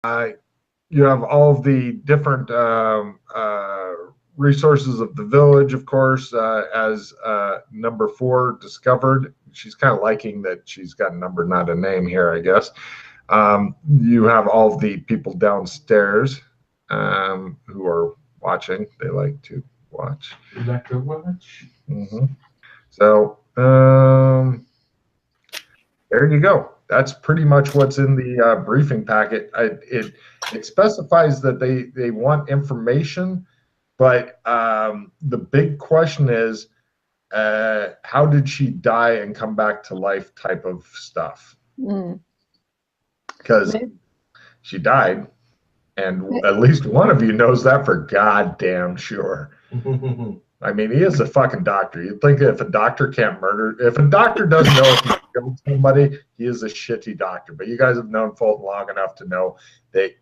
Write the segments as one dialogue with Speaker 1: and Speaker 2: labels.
Speaker 1: You have all of the different resources of the village, of course, as number 4 discovered. She's kind of liking that she's got a number, not a name here, I guess. You have all of the people downstairs who are watching. They like to watch.
Speaker 2: Like to watch.
Speaker 1: Mm-hmm. So there you go. That's pretty much what's in the briefing packet. It specifies that they want information, but the big question is, how did she die and come back to life type of stuff? Because she died, and at least one of you knows that for goddamn sure. I mean, he is a fucking doctor. You'd think if a doctor can't murder, if a doctor doesn't know if he killed somebody, he is a shitty doctor. But you guys have known Fulton long enough to know that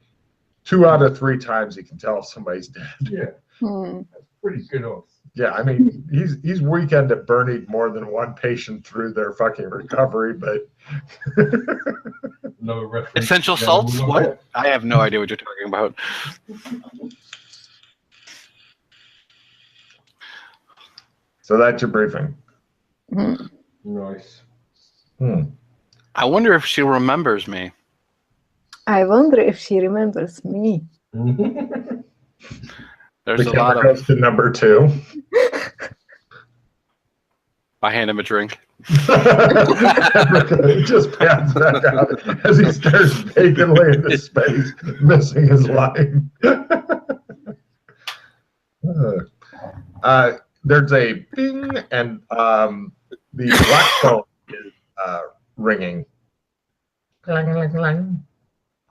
Speaker 1: 2 out of 3 times he can tell if somebody's dead.
Speaker 2: Yeah, that's pretty good odds.
Speaker 1: Yeah, I mean, he's weekend at Bernie more than one patient through their fucking recovery, but
Speaker 2: no reference.
Speaker 3: Essential salts? What? I have no idea what you're talking about.
Speaker 1: So that's your briefing.
Speaker 2: Nice.
Speaker 3: I wonder if she remembers me.
Speaker 4: I wonder if she remembers me.
Speaker 3: There's
Speaker 1: the
Speaker 3: a lot
Speaker 1: goes
Speaker 3: of.
Speaker 1: to number 2.
Speaker 3: I hand him a drink.
Speaker 1: He just pans back out as he stares vacantly into space, missing his line. There's a bing, and the black phone is ringing. Clang, clang, clang.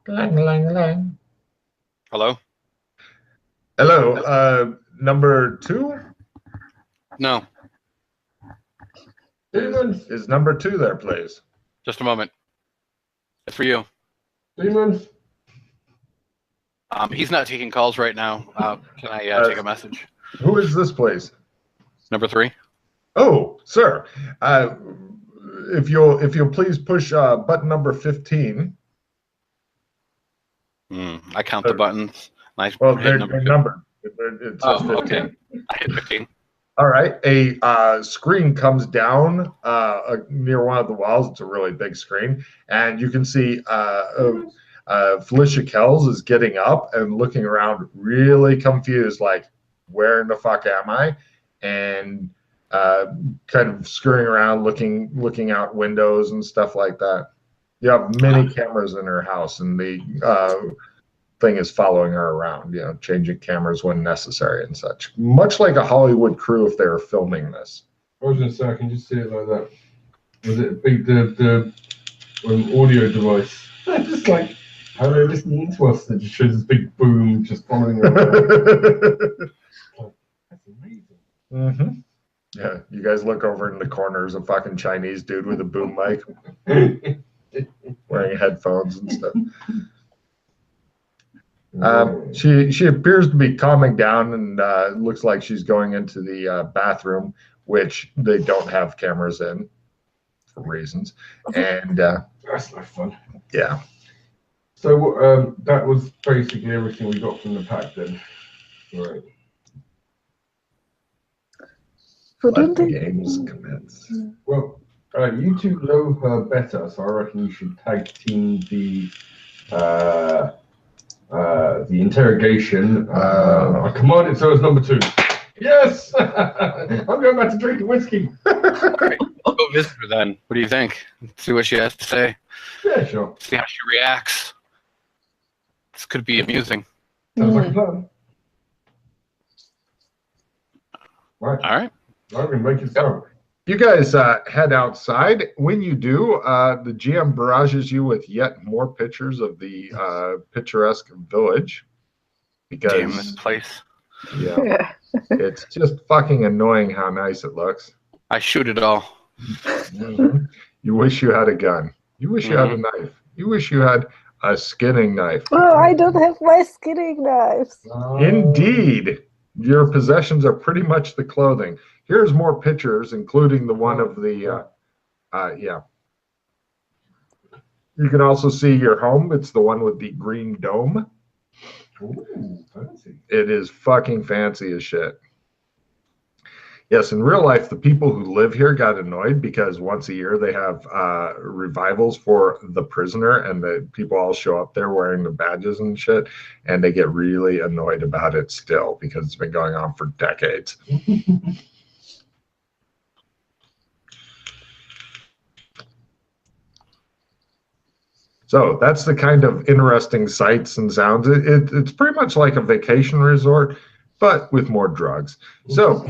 Speaker 1: Clang, clang, clang.
Speaker 3: Hello?
Speaker 1: Hello, number 2?
Speaker 3: No,
Speaker 2: Demons.
Speaker 1: Is number 2 there, please?
Speaker 3: just a moment. It's for you.
Speaker 2: Demons.
Speaker 3: He's not taking calls right now. Can I take a message?
Speaker 1: Who is this, please?
Speaker 3: Number 3?
Speaker 1: Oh, sir. If you'll please push button number 15.
Speaker 3: I count the buttons. Nice.
Speaker 1: Well,
Speaker 3: Hit
Speaker 1: they're
Speaker 3: number 2.
Speaker 1: numbered. It says 15.
Speaker 3: Okay. I hit 15.
Speaker 1: All right. A screen comes down near one of the walls. It's a really big screen. And you can see Felicia Kells is getting up and looking around really confused, like, where in the fuck am I? And kind of scurrying around, looking out windows and stuff like that. You have many cameras in her house, and the thing is following her around, changing cameras when necessary and such. Much like a Hollywood crew if they were filming this.
Speaker 2: I was going to say, I can just see it like that. Was it a big the audio device? Just like how they're listening to us. That just shows this big boom just following around. That's amazing.
Speaker 1: Mm-hmm. Yeah, you guys look over in the corner. There's a fucking Chinese dude with a boom mic, wearing headphones and stuff. She appears to be calming down, and looks like she's going into the bathroom, which they don't have cameras in for reasons. And
Speaker 2: That's no fun.
Speaker 1: yeah.
Speaker 2: So that was basically everything we got from the pack then. Right.
Speaker 1: Let the games commence.
Speaker 2: Well, you two know her better, so I reckon you should tag team the interrogation. I command it so it's number 2. Yes! I'm going back to drinking whiskey.
Speaker 3: Right. I'll go visit her then. What do you think? See what she has to say.
Speaker 2: Yeah, sure.
Speaker 3: See how she reacts. This could be amusing.
Speaker 2: Sounds like a plan. Right.
Speaker 3: All right.
Speaker 2: I'm going to make it so.
Speaker 1: You guys head outside. When you do, the GM barrages you with yet more pictures of the picturesque village. Because
Speaker 3: Damn this place.
Speaker 1: yeah, it's just fucking annoying how nice it looks.
Speaker 3: I shoot it all.
Speaker 1: Mm-hmm. You wish you had a gun. You wish you had a knife. You wish you had a skinning knife.
Speaker 4: Oh, I don't have my skinning knives.
Speaker 1: Indeed. Your possessions are pretty much the clothing. Here's more pictures, including the one of the, yeah. You can also see your home. It's the one with the green dome.
Speaker 2: Ooh, fancy.
Speaker 1: It is fucking fancy as shit. Yes, in real life, the people who live here got annoyed because once a year they have revivals for The Prisoner, and the people all show up there wearing the badges and shit, and they get really annoyed about it still because it's been going on for decades. So that's the kind of interesting sights and sounds. It's pretty much like a vacation resort, but with more drugs. So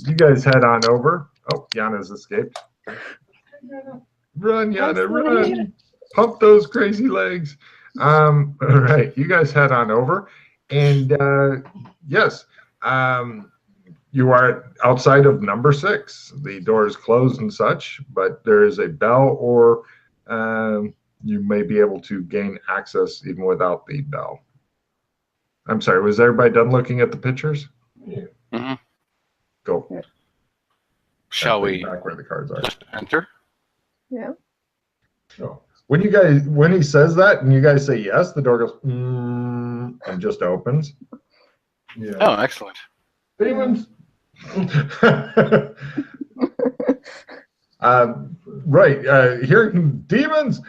Speaker 1: you guys head on over. Oh, Yana's escaped. Run, Yana, run. Pump those crazy legs. All right, you guys head on over. And yes, you are outside of number 6. The door is closed and such, but there is a bell, or you may be able to gain access even without the bell. I'm sorry, was everybody done looking at the pictures?
Speaker 2: Yeah.
Speaker 3: Mm-hmm.
Speaker 1: Go.
Speaker 3: Shall we
Speaker 1: Back where the cards are.
Speaker 3: just enter?
Speaker 4: Yeah.
Speaker 2: Sure.
Speaker 1: When he says that and you guys say yes, the door goes and just opens.
Speaker 2: Yeah.
Speaker 3: Oh, excellent.
Speaker 2: Demons.
Speaker 1: Right. Hearing demons.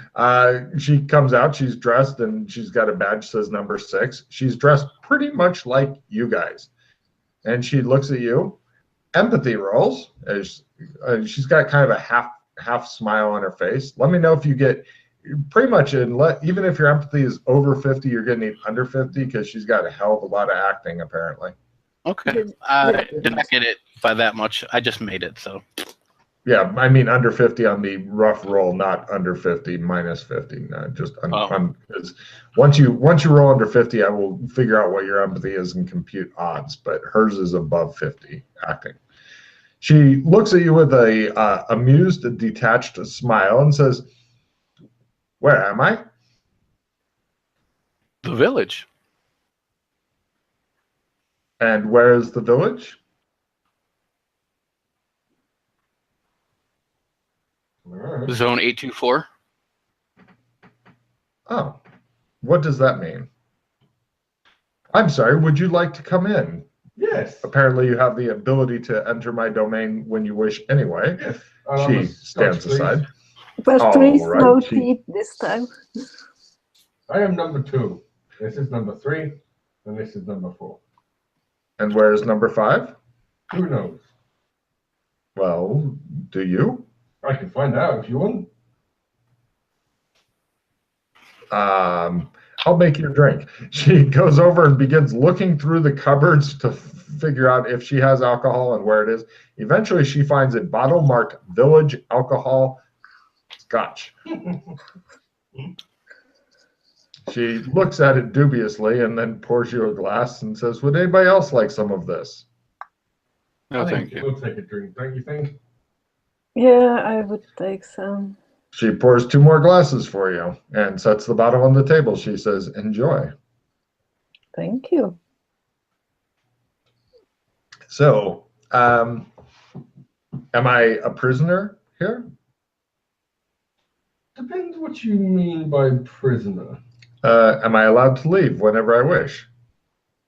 Speaker 1: She comes out. She's dressed and she's got a badge that says number 6. She's dressed pretty much like you guys, and she looks at you. Empathy rolls. As she's got kind of a half smile on her face. Let me know if you get pretty much even if your empathy is over 50, you're going to need under 50 because she's got a hell of a lot of acting apparently.
Speaker 3: Okay. I did not get it by that much. I just made it, so.
Speaker 1: Yeah, I mean under 50 on the rough roll, not under 50 minus 50. No, just once you roll under 50, I will figure out what your empathy is and compute odds. But hers is above 50 acting. She looks at you with a amused, detached smile and says, "Where am I?"
Speaker 3: The village.
Speaker 1: And where is the village?
Speaker 2: Alright.
Speaker 3: Zone 824.
Speaker 1: Oh, what does that mean? I'm sorry, would you like to come in?
Speaker 2: Yes.
Speaker 1: Apparently you have the ability to enter my domain when you wish anyway.
Speaker 2: Yes.
Speaker 1: She stands aside.
Speaker 4: But
Speaker 1: All
Speaker 4: please
Speaker 1: right,
Speaker 4: no
Speaker 1: she-
Speaker 4: teeth this time.
Speaker 2: I am number 2. This is number 3. And this is number 4.
Speaker 1: And where is number 5?
Speaker 2: Who knows?
Speaker 1: Well, do you?
Speaker 2: I can find out if you want.
Speaker 1: I'll make you a drink. She goes over and begins looking through the cupboards to figure out if she has alcohol and where it is. Eventually, she finds a bottle marked Village Alcohol Scotch. She looks at it dubiously and then pours you a glass and says, "Would anybody else like some of this?"
Speaker 3: No,
Speaker 2: I
Speaker 3: thank
Speaker 2: think
Speaker 3: you.
Speaker 2: we'll take a drink, don't you think?
Speaker 4: Yeah, I would take some.
Speaker 1: She pours 2 more glasses for you and sets the bottle on the table. She says, "Enjoy."
Speaker 4: Thank you.
Speaker 1: So, am I a prisoner here?
Speaker 2: Depends what you mean by prisoner.
Speaker 1: Am I allowed to leave whenever I wish?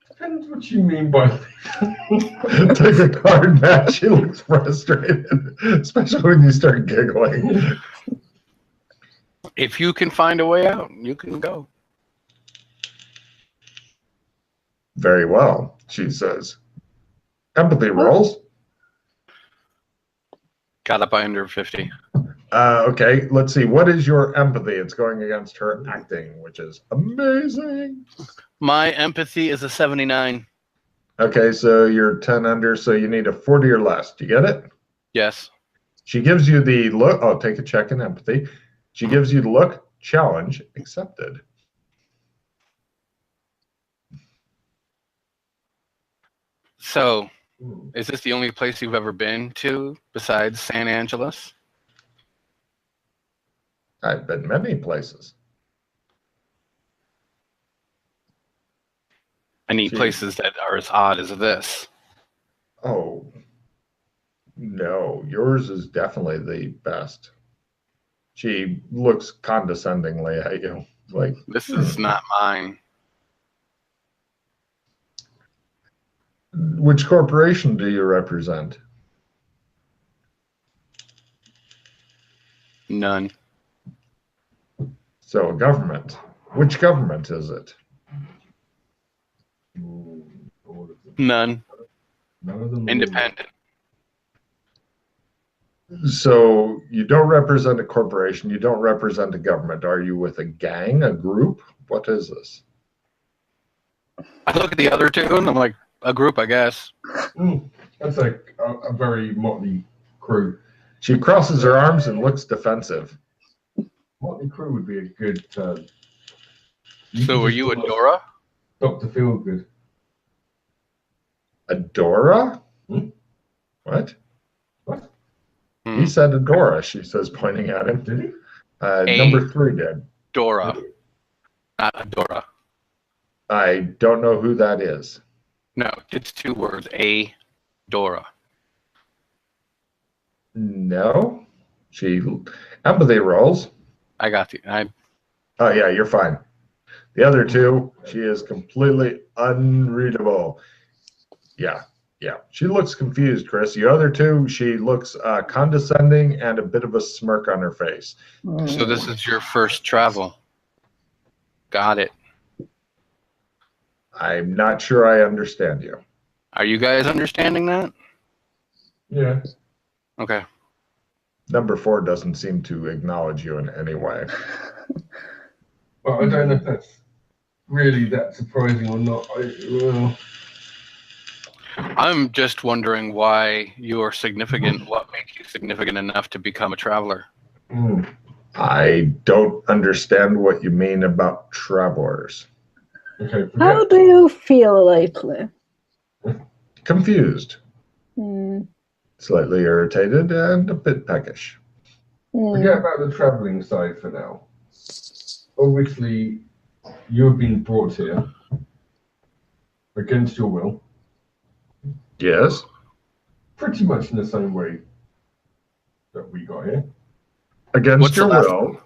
Speaker 2: Depends what you mean by
Speaker 1: Take a card back. She looks frustrated, especially when you start giggling.
Speaker 3: If you can find a way out, you can go.
Speaker 1: Very well, she says. Empathy rolls.
Speaker 3: Got up by under 50.
Speaker 1: Okay, let's see. What is your empathy? It's going against her acting, which is amazing.
Speaker 3: My empathy is a 79.
Speaker 1: Okay, so you're 10 under, so you need a 40 or less. Do you get it?
Speaker 3: Yes.
Speaker 1: She gives you the look. Oh, take a check in empathy. She gives you the look. Challenge accepted.
Speaker 3: So, is this the only place you've ever been to besides San Angeles?
Speaker 1: I've been many places.
Speaker 3: Any
Speaker 1: Gee.
Speaker 3: places that are as odd as this?
Speaker 1: Oh, no, yours is definitely the best. She looks condescendingly at you, like,
Speaker 3: This is not mine.
Speaker 1: which corporation do you represent?
Speaker 3: None.
Speaker 1: So, government. Which government is it?
Speaker 2: All of them.
Speaker 3: None.
Speaker 2: None of them. are
Speaker 3: Independent.
Speaker 1: So, you don't represent a corporation, you don't represent a government. Are you with a gang, a group? What is this?
Speaker 3: I look at the other two and I'm like, a group, I guess.
Speaker 2: That's like a very motley crew.
Speaker 1: She crosses her arms and looks defensive.
Speaker 2: Motley crew would be a good.
Speaker 3: So are you Adora?
Speaker 2: Dr. Feelgood.
Speaker 1: Adora?
Speaker 2: Hmm?
Speaker 1: What?
Speaker 2: What?
Speaker 1: He said Adora, she says, pointing at him.
Speaker 2: Did he?
Speaker 1: Number 3 did.
Speaker 3: Dora. Not Adora.
Speaker 1: I don't know who that is.
Speaker 3: No, it's 2 words. A Dora.
Speaker 1: No. She empathy rolls.
Speaker 3: I got you.
Speaker 1: Oh yeah, you're fine. The other 2, she is completely unreadable. Yeah. She looks confused, Chris. The other 2, she looks condescending and a bit of a smirk on her face.
Speaker 3: So this is your first travel. Got it.
Speaker 1: I'm not sure I understand you.
Speaker 3: Are you guys understanding that?
Speaker 2: Yeah.
Speaker 3: Okay.
Speaker 1: Number 4 doesn't seem to acknowledge you in any way.
Speaker 2: Well, I don't know if that's really that surprising or not.
Speaker 3: I'm just wondering why you are significant. What makes you significant enough to become a traveler?
Speaker 1: I don't understand what you mean about travelers.
Speaker 2: Okay.
Speaker 4: How do you feel lately?
Speaker 1: Confused,
Speaker 4: Mm,
Speaker 1: slightly irritated, and a bit peckish.
Speaker 2: Forget about the travelling side for now. Obviously, you have been brought here against your will,
Speaker 1: Yes?
Speaker 2: pretty much in the same way that we got here.
Speaker 1: Against
Speaker 3: What's the
Speaker 1: your
Speaker 3: last-
Speaker 1: will.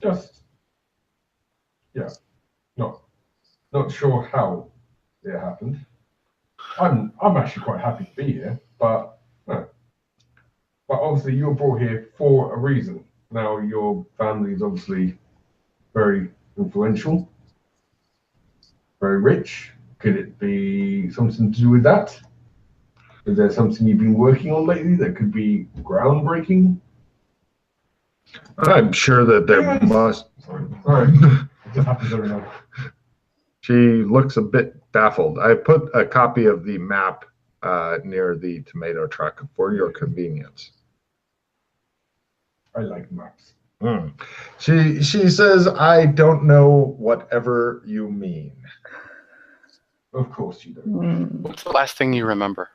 Speaker 2: Just, yeah, not sure how it happened. I'm actually quite happy to be here, but no. But obviously, you were brought here for a reason. Now, your family is obviously very influential, very rich. Could it be something to do with that? Is there something you've been working on lately that could be groundbreaking?
Speaker 1: I'm sure that there must.
Speaker 2: Sorry. It just happens every now.
Speaker 1: She looks a bit baffled. I put a copy of the map near the tomato truck for your convenience.
Speaker 2: I like maps.
Speaker 1: She says, I don't know whatever you mean.
Speaker 2: Of course you don't.
Speaker 3: What's the last thing you remember?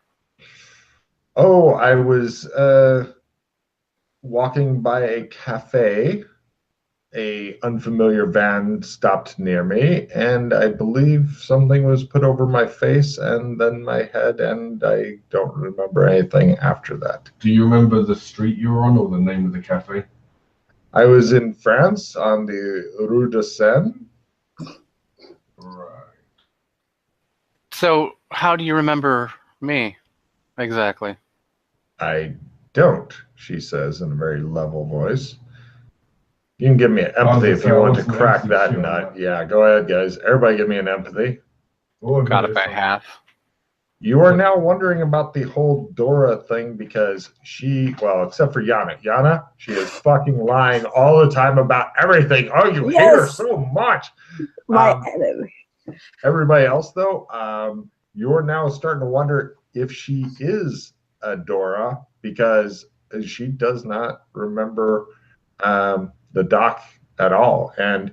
Speaker 1: Oh, I was walking by a cafe. A unfamiliar van stopped near me, and I believe something was put over my face and then my head, and I don't remember anything after that.
Speaker 2: Do you remember the street you were on or the name of the cafe?
Speaker 1: I was in France on the Rue de Seine.
Speaker 2: Right.
Speaker 3: So how do you remember me exactly?
Speaker 1: I don't, she says in a very level voice. You can give me an empathy if you want to crack that nut. Yeah, go ahead, guys. Everybody give me an empathy.
Speaker 3: Got it by half.
Speaker 1: You are now wondering about the whole Dora thing because well, except for Yana. Yana, she is fucking lying all the time about everything. Oh, you hate her
Speaker 4: Yes.
Speaker 1: so much.
Speaker 4: My enemy.
Speaker 1: Everybody else, though, you're now starting to wonder if she is a Dora because she does not remember the doc at all. And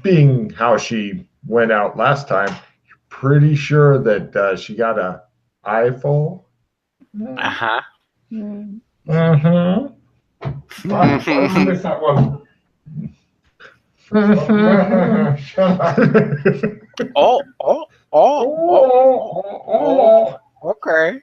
Speaker 1: being how she went out last time, you're pretty sure that she got a eyeful.
Speaker 3: Uh-huh.
Speaker 1: Mm-hmm.
Speaker 2: I missed that one. Shut up.
Speaker 3: Okay.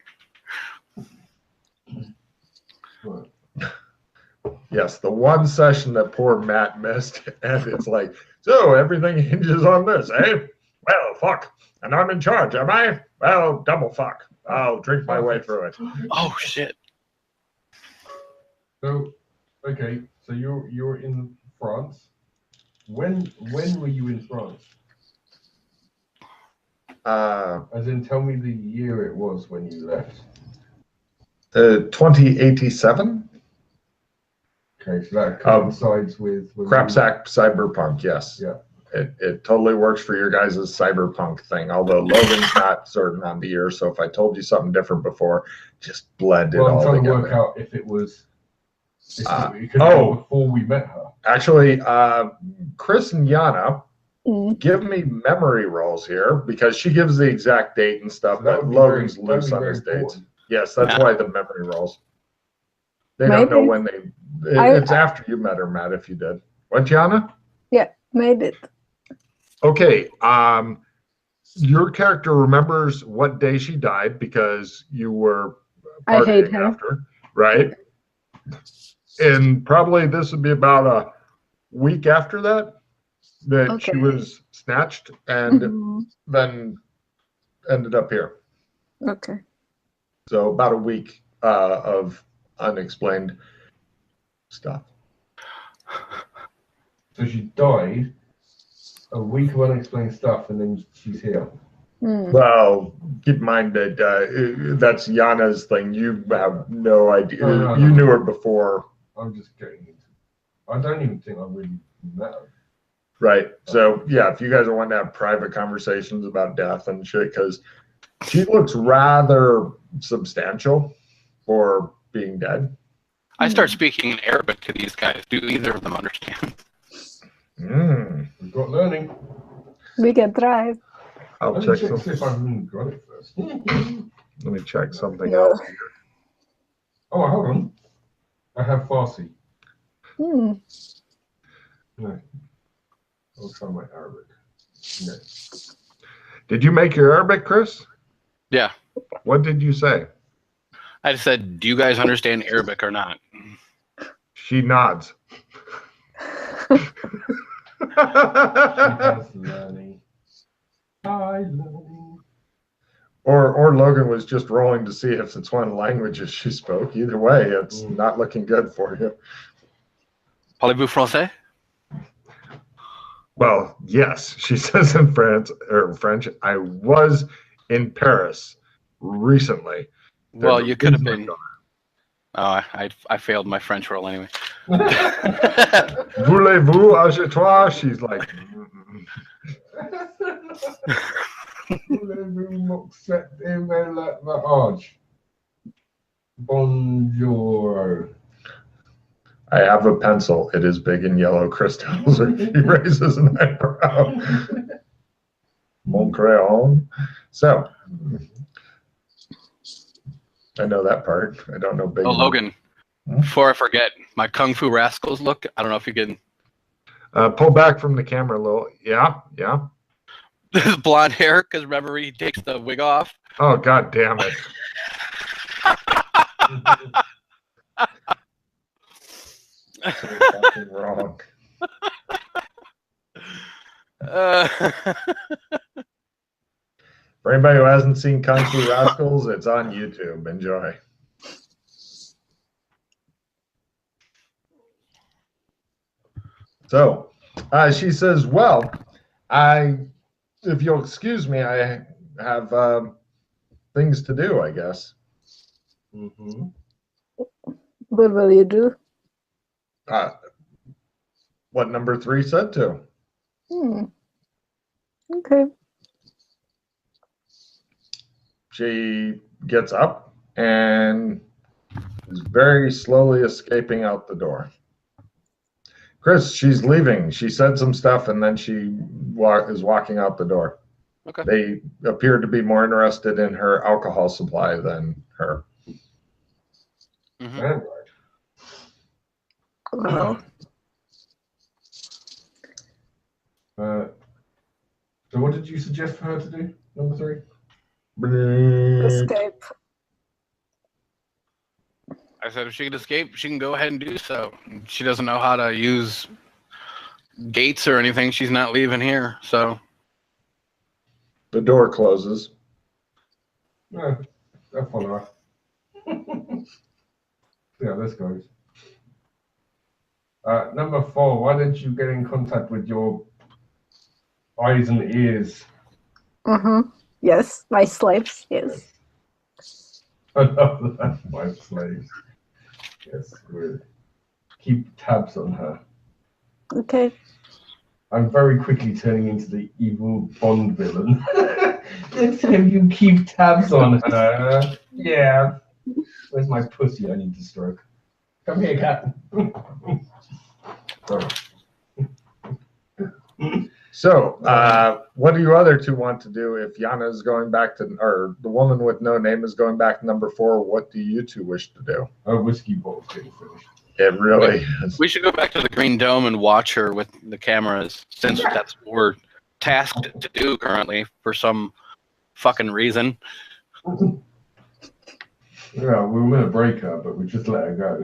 Speaker 1: Yes, the one session that poor Matt missed, and it's like, so everything hinges on this, eh? Well, fuck. And I'm in charge, am I? Well, double fuck. I'll drink my way through it.
Speaker 3: Oh shit.
Speaker 2: So, okay, so you're in France. When were you in France? As in, tell me the year it was when you left.
Speaker 1: 2087?
Speaker 2: Okay, so that coincides with
Speaker 1: Crapsack Cyberpunk, yes.
Speaker 2: Yeah.
Speaker 1: It totally works for your guys' cyberpunk thing, although Logan's not certain on the year, so if I told you something different before, just blend it
Speaker 2: Well, I'm
Speaker 1: all
Speaker 2: trying
Speaker 1: together.
Speaker 2: to work out if it was it could
Speaker 1: oh.
Speaker 2: be before we met her.
Speaker 1: Actually, Chris and Yana,
Speaker 4: Mm.
Speaker 1: give me memory rolls here because she gives the exact date and stuff,
Speaker 2: So that
Speaker 1: but
Speaker 2: would be
Speaker 1: Logan's
Speaker 2: very-
Speaker 1: loose
Speaker 2: that'd be
Speaker 1: on
Speaker 2: very
Speaker 1: his dates.
Speaker 2: important.
Speaker 1: Yes, that's
Speaker 3: Yeah.
Speaker 1: why the memory rolls. They don't know
Speaker 4: Maybe.
Speaker 1: when they.
Speaker 4: I-
Speaker 1: It's after you met her, Matt. If you did, what, Yana?
Speaker 4: Yeah, made it.
Speaker 1: Okay. Your character remembers what day she died because you were
Speaker 4: I hate
Speaker 1: partying
Speaker 4: her.
Speaker 1: after, right? And probably this would be about a week after that she
Speaker 4: Okay.
Speaker 1: was snatched and
Speaker 4: Mhm.
Speaker 1: then ended up here.
Speaker 4: Okay.
Speaker 1: So about a week of unexplained stuff.
Speaker 2: So she died, a week of unexplained stuff, and then she's here.
Speaker 4: Mm.
Speaker 1: Well, keep in mind that that's Yana's thing. You have no idea.
Speaker 2: No.
Speaker 1: You knew her before,
Speaker 2: I'm just getting into. I don't even think I really met her.
Speaker 1: right? So yeah, if you guys are wanting to have private conversations about death and shit, because she looks rather substantial for being dead.
Speaker 3: I start speaking in Arabic to these guys. Do either of them understand?
Speaker 2: We've got learning.
Speaker 4: We can try.
Speaker 1: I'll
Speaker 2: Let me
Speaker 1: check
Speaker 2: check to see
Speaker 1: some.
Speaker 2: if I've even got it first.
Speaker 1: Let me check something
Speaker 4: No.
Speaker 1: else here.
Speaker 2: Oh, hold on. I have Farsi.
Speaker 4: Mm.
Speaker 2: No. I'll try my Arabic. No.
Speaker 1: Did you make your Arabic, Chris?
Speaker 3: Yeah.
Speaker 1: What did you say?
Speaker 3: I just said, do you guys understand Arabic or not?
Speaker 1: She nods.
Speaker 2: She has learning. Hi, learning.
Speaker 1: Or Logan was just rolling to see if it's one of the languages she spoke. Either way, it's not looking good for you.
Speaker 3: Parlez-vous français?
Speaker 1: Well, yes, she says in French. I was in Paris recently.
Speaker 3: Well,
Speaker 1: There's a
Speaker 3: you could have
Speaker 1: reason
Speaker 3: been. Oh, I failed my French roll anyway.
Speaker 1: Voulez-vous acheter? She's like,
Speaker 2: Bonjour.
Speaker 1: I have a pencil. It is big and yellow crystals. He raises an eyebrow. Mon crayon. So, I know that part. I don't know big.
Speaker 3: Oh, Logan,
Speaker 1: Hmm?
Speaker 3: before I forget, my Kung Fu Rascals look. I don't know if you can.
Speaker 1: Pull back from the camera a little. Yeah.
Speaker 3: This blonde hair, because remember he takes the wig off.
Speaker 1: Oh, God damn it. So fucking wrong. For anybody who hasn't seen Kung Fu Rascals, it's on YouTube. Enjoy. So she says, well, if you'll excuse me, I have things to do, I guess.
Speaker 2: Mm-hmm.
Speaker 4: What will you do?
Speaker 1: What number 3 said to.
Speaker 4: Hmm. Okay.
Speaker 1: She gets up and is very slowly escaping out the door. Chris, she's leaving. She said some stuff and then she is walking out the door.
Speaker 3: Okay.
Speaker 1: They appear to be more interested in her alcohol supply than her.
Speaker 3: Mhm.
Speaker 4: Well,
Speaker 2: So what did you suggest for her to do, number 3?
Speaker 4: escape.
Speaker 3: I said if she can escape, she can go ahead and do so. She doesn't know how to use gates or anything. She's not leaving here. So
Speaker 1: The door closes.
Speaker 2: No, I'll follow her. Yeah, this goes. Number 4, why didn't you get in contact with your eyes and ears?
Speaker 4: Yes, my slaves. Yes.
Speaker 2: I love that, my slaves. Yes, good. Keep tabs on her.
Speaker 4: Okay.
Speaker 2: I'm very quickly turning into the evil Bond villain. Let's have you keep tabs on her. Yeah. Where's my pussy I need to stroke? Come here, cat. Sorry.
Speaker 1: So, what do you other two want to do if Yana is going back to, or the woman with no name is going back to number 4? What do you two wish to do?
Speaker 2: A whiskey bottle's getting finished.
Speaker 1: It really is.
Speaker 3: we should go back to the Green Dome and watch her with the cameras, since that's what we're tasked to do currently for some fucking reason.
Speaker 2: Yeah, we were going to break her, but we just let her go.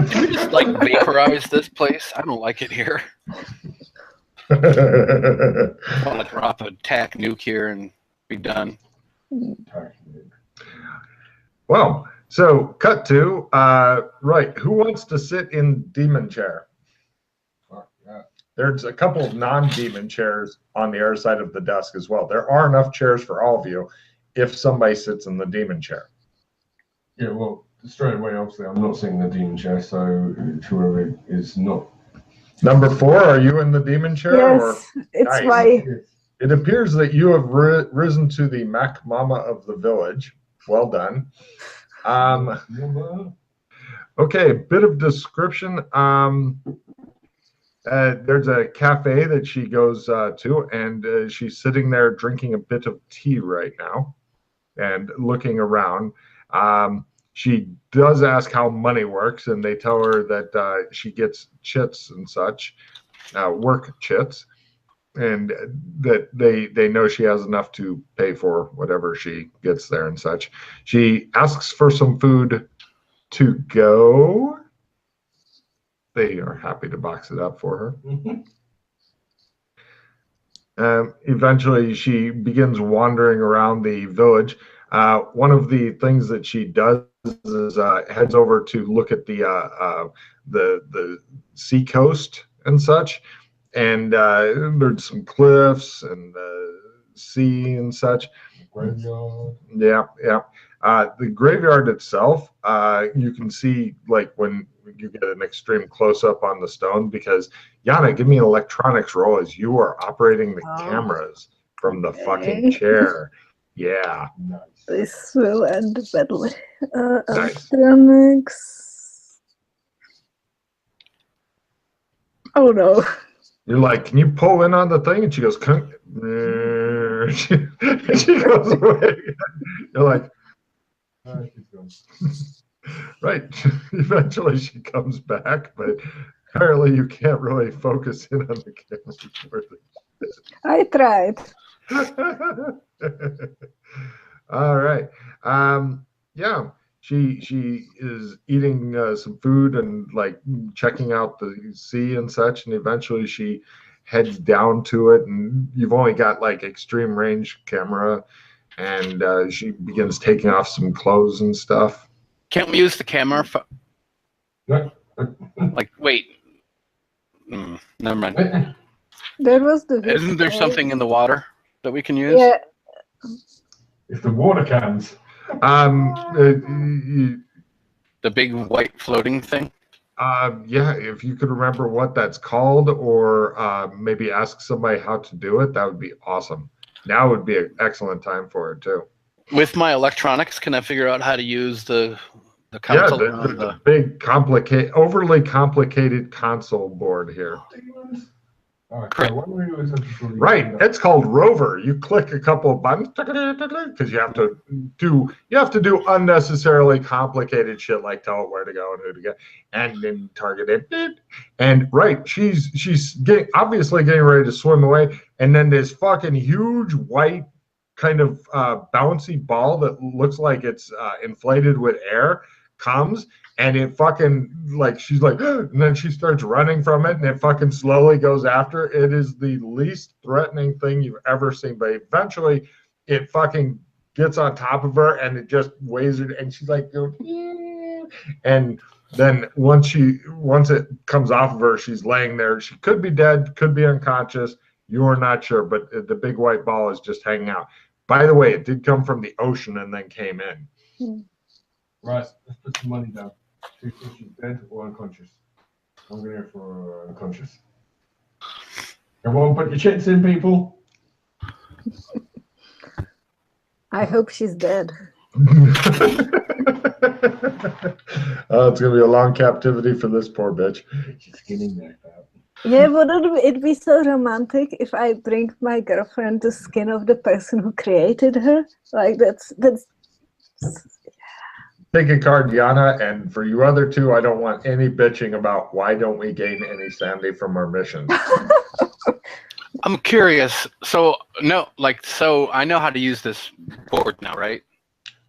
Speaker 3: Can we just like vaporize this place? I don't like it here. I want to drop a tac nuke here and be done.
Speaker 1: Well, so cut to, right, who wants to sit in demon chair?
Speaker 2: Fuck, yeah.
Speaker 1: There's a couple of non-demon chairs on the other side of the desk as well. There are enough chairs for all of you if somebody sits in the demon chair.
Speaker 2: Yeah, well, straight away, obviously, I'm not sitting in the demon chair, so whoever is not.
Speaker 1: Number 4, are you in the demon chair?
Speaker 4: Yes, it's
Speaker 1: Nice.
Speaker 4: my.
Speaker 1: It appears that you have risen to the Mac Mama of the village. Well done. Okay, bit of description. There's a cafe that she goes to, and she's sitting there drinking a bit of tea right now and looking around. She does ask how money works, and they tell her that she gets chits and such, work chits, and that they know she has enough to pay for whatever she gets there and such. She asks for some food to go. They are happy to box it up for her. Eventually, she begins wandering around the village. One of the things that she does is heads over to look at the sea coast and such, and there's some cliffs and sea and such.
Speaker 2: Graveyard.
Speaker 1: Yeah. The graveyard itself, you can see like when you get an extreme close-up on the stone, because Yana, give me an electronics roll as you are operating the cameras from the fucking chair. Yeah.
Speaker 2: Nice.
Speaker 4: This will end badly.
Speaker 1: Nice.
Speaker 4: Electronics. Oh no.
Speaker 1: You're like, can you pull in on the thing? And she goes, she goes away. You're like,
Speaker 2: She's gone.
Speaker 1: right. Eventually she comes back, but apparently you can't really focus in on the camera.
Speaker 4: I tried.
Speaker 1: All right. Yeah, she is eating some food and like checking out the sea and such, and eventually she heads down to it, and you've only got like extreme range camera, and she begins taking off some clothes and stuff.
Speaker 3: Can't we use the camera? Like, wait. Never mind.
Speaker 4: There was the.
Speaker 3: Isn't there something in the water that we can use?
Speaker 4: Yeah.
Speaker 2: It's the water cans.
Speaker 3: The big white floating thing?
Speaker 1: Yeah, if you could remember what that's called, or maybe ask somebody how to do it, that would be awesome. Now would be an excellent time for it too.
Speaker 3: With my electronics, can I figure out how to use the console?
Speaker 1: Yeah, the big, overly complicated console board here. Right, it's called Rover. You click a couple of buttons because you have to do unnecessarily complicated shit like tell it where to go and who to get, and then target it. And right, she's obviously getting ready to swim away, and then this fucking huge white kind of bouncy ball that looks like it's inflated with air comes and it fucking like she's like and then she starts running from it and it fucking slowly goes after. It is the least threatening thing you've ever seen, but eventually it fucking gets on top of her and it just weighs her and she's like and then once it comes off of her, she's laying there. She could be dead, could be unconscious. You are not sure, but the big white ball is just hanging out. By the way, it did come from the ocean and then came in.
Speaker 2: Right, let's put some money down. See if she's dead or unconscious. I'm going to go for unconscious. Come on, put your chips in, people.
Speaker 4: I hope she's dead.
Speaker 1: Oh, it's gonna be a long captivity for this poor bitch.
Speaker 2: She's skinning there.
Speaker 4: Yeah, wouldn't it be so romantic if I bring my girlfriend the skin of the person who created her? Like that's.
Speaker 1: Take a card, Yana, and for you other two, I don't want any bitching about why don't we gain any sanity from our missions.
Speaker 3: I'm curious. So I know how to use this board now, right?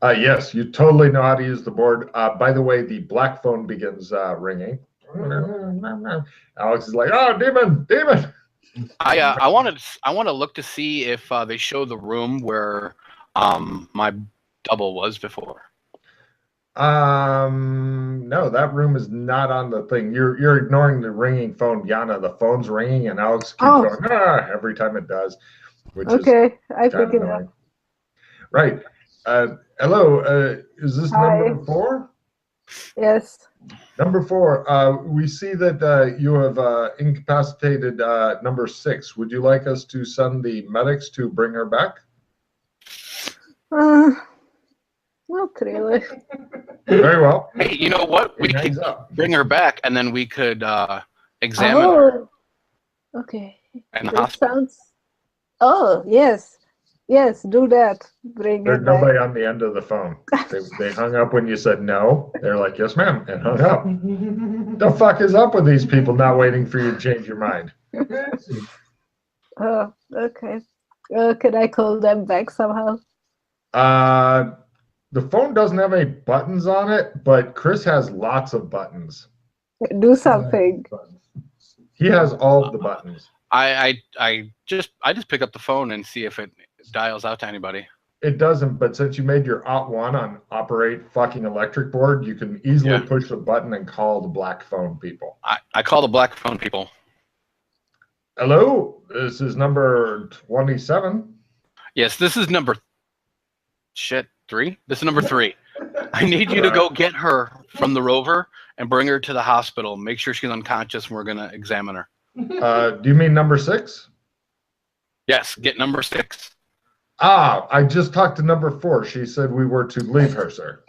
Speaker 1: Yes, you totally know how to use the board. By the way, the black phone begins ringing. Alex is like, "Oh, demon!"
Speaker 3: I want to look to see if they show the room where my double was before.
Speaker 1: No, that room is not on the thing. You're ignoring the ringing phone, Yana. The phone's ringing, and Alex keeps going every time it does. Which
Speaker 4: okay, I
Speaker 1: pick
Speaker 4: pick it up.
Speaker 1: Right. Hello. Is this number 4?
Speaker 4: Yes.
Speaker 1: Number 4. We see that you have incapacitated number 6. Would you like us to send the medics to bring her back?
Speaker 4: Not really.
Speaker 1: Very well.
Speaker 3: Hey, you know what? We could bring her back, and then we could examine her.
Speaker 4: Okay.
Speaker 3: In the
Speaker 4: That
Speaker 3: hospital.
Speaker 4: sounds. Oh yes, yes. Do that. Bring
Speaker 1: There's
Speaker 4: it back.
Speaker 1: nobody on the end of the phone. They hung up when you said no. They're like, "Yes, ma'am," and hung up. The fuck is up with these people not waiting for you to change your mind?
Speaker 4: Oh, okay. Can I call them back somehow?
Speaker 1: The phone doesn't have any buttons on it, but Chris has lots of buttons.
Speaker 4: Do something.
Speaker 1: He has all of the buttons.
Speaker 3: I just pick up the phone and see if it dials out to anybody.
Speaker 1: It doesn't, but since you made your OT1 on operate fucking electric board, you can easily push the button and call the black phone people.
Speaker 3: I call the black phone people.
Speaker 1: Hello, this is number 27.
Speaker 3: Yes, this is number 3. This is number 3. I need you to go get her from the rover and bring her to the hospital. Make sure she's unconscious, and we're gonna examine her.
Speaker 1: Do you mean number 6?
Speaker 3: Yes, get number 6.
Speaker 1: I just talked to number 4. She said we were to leave her, sir.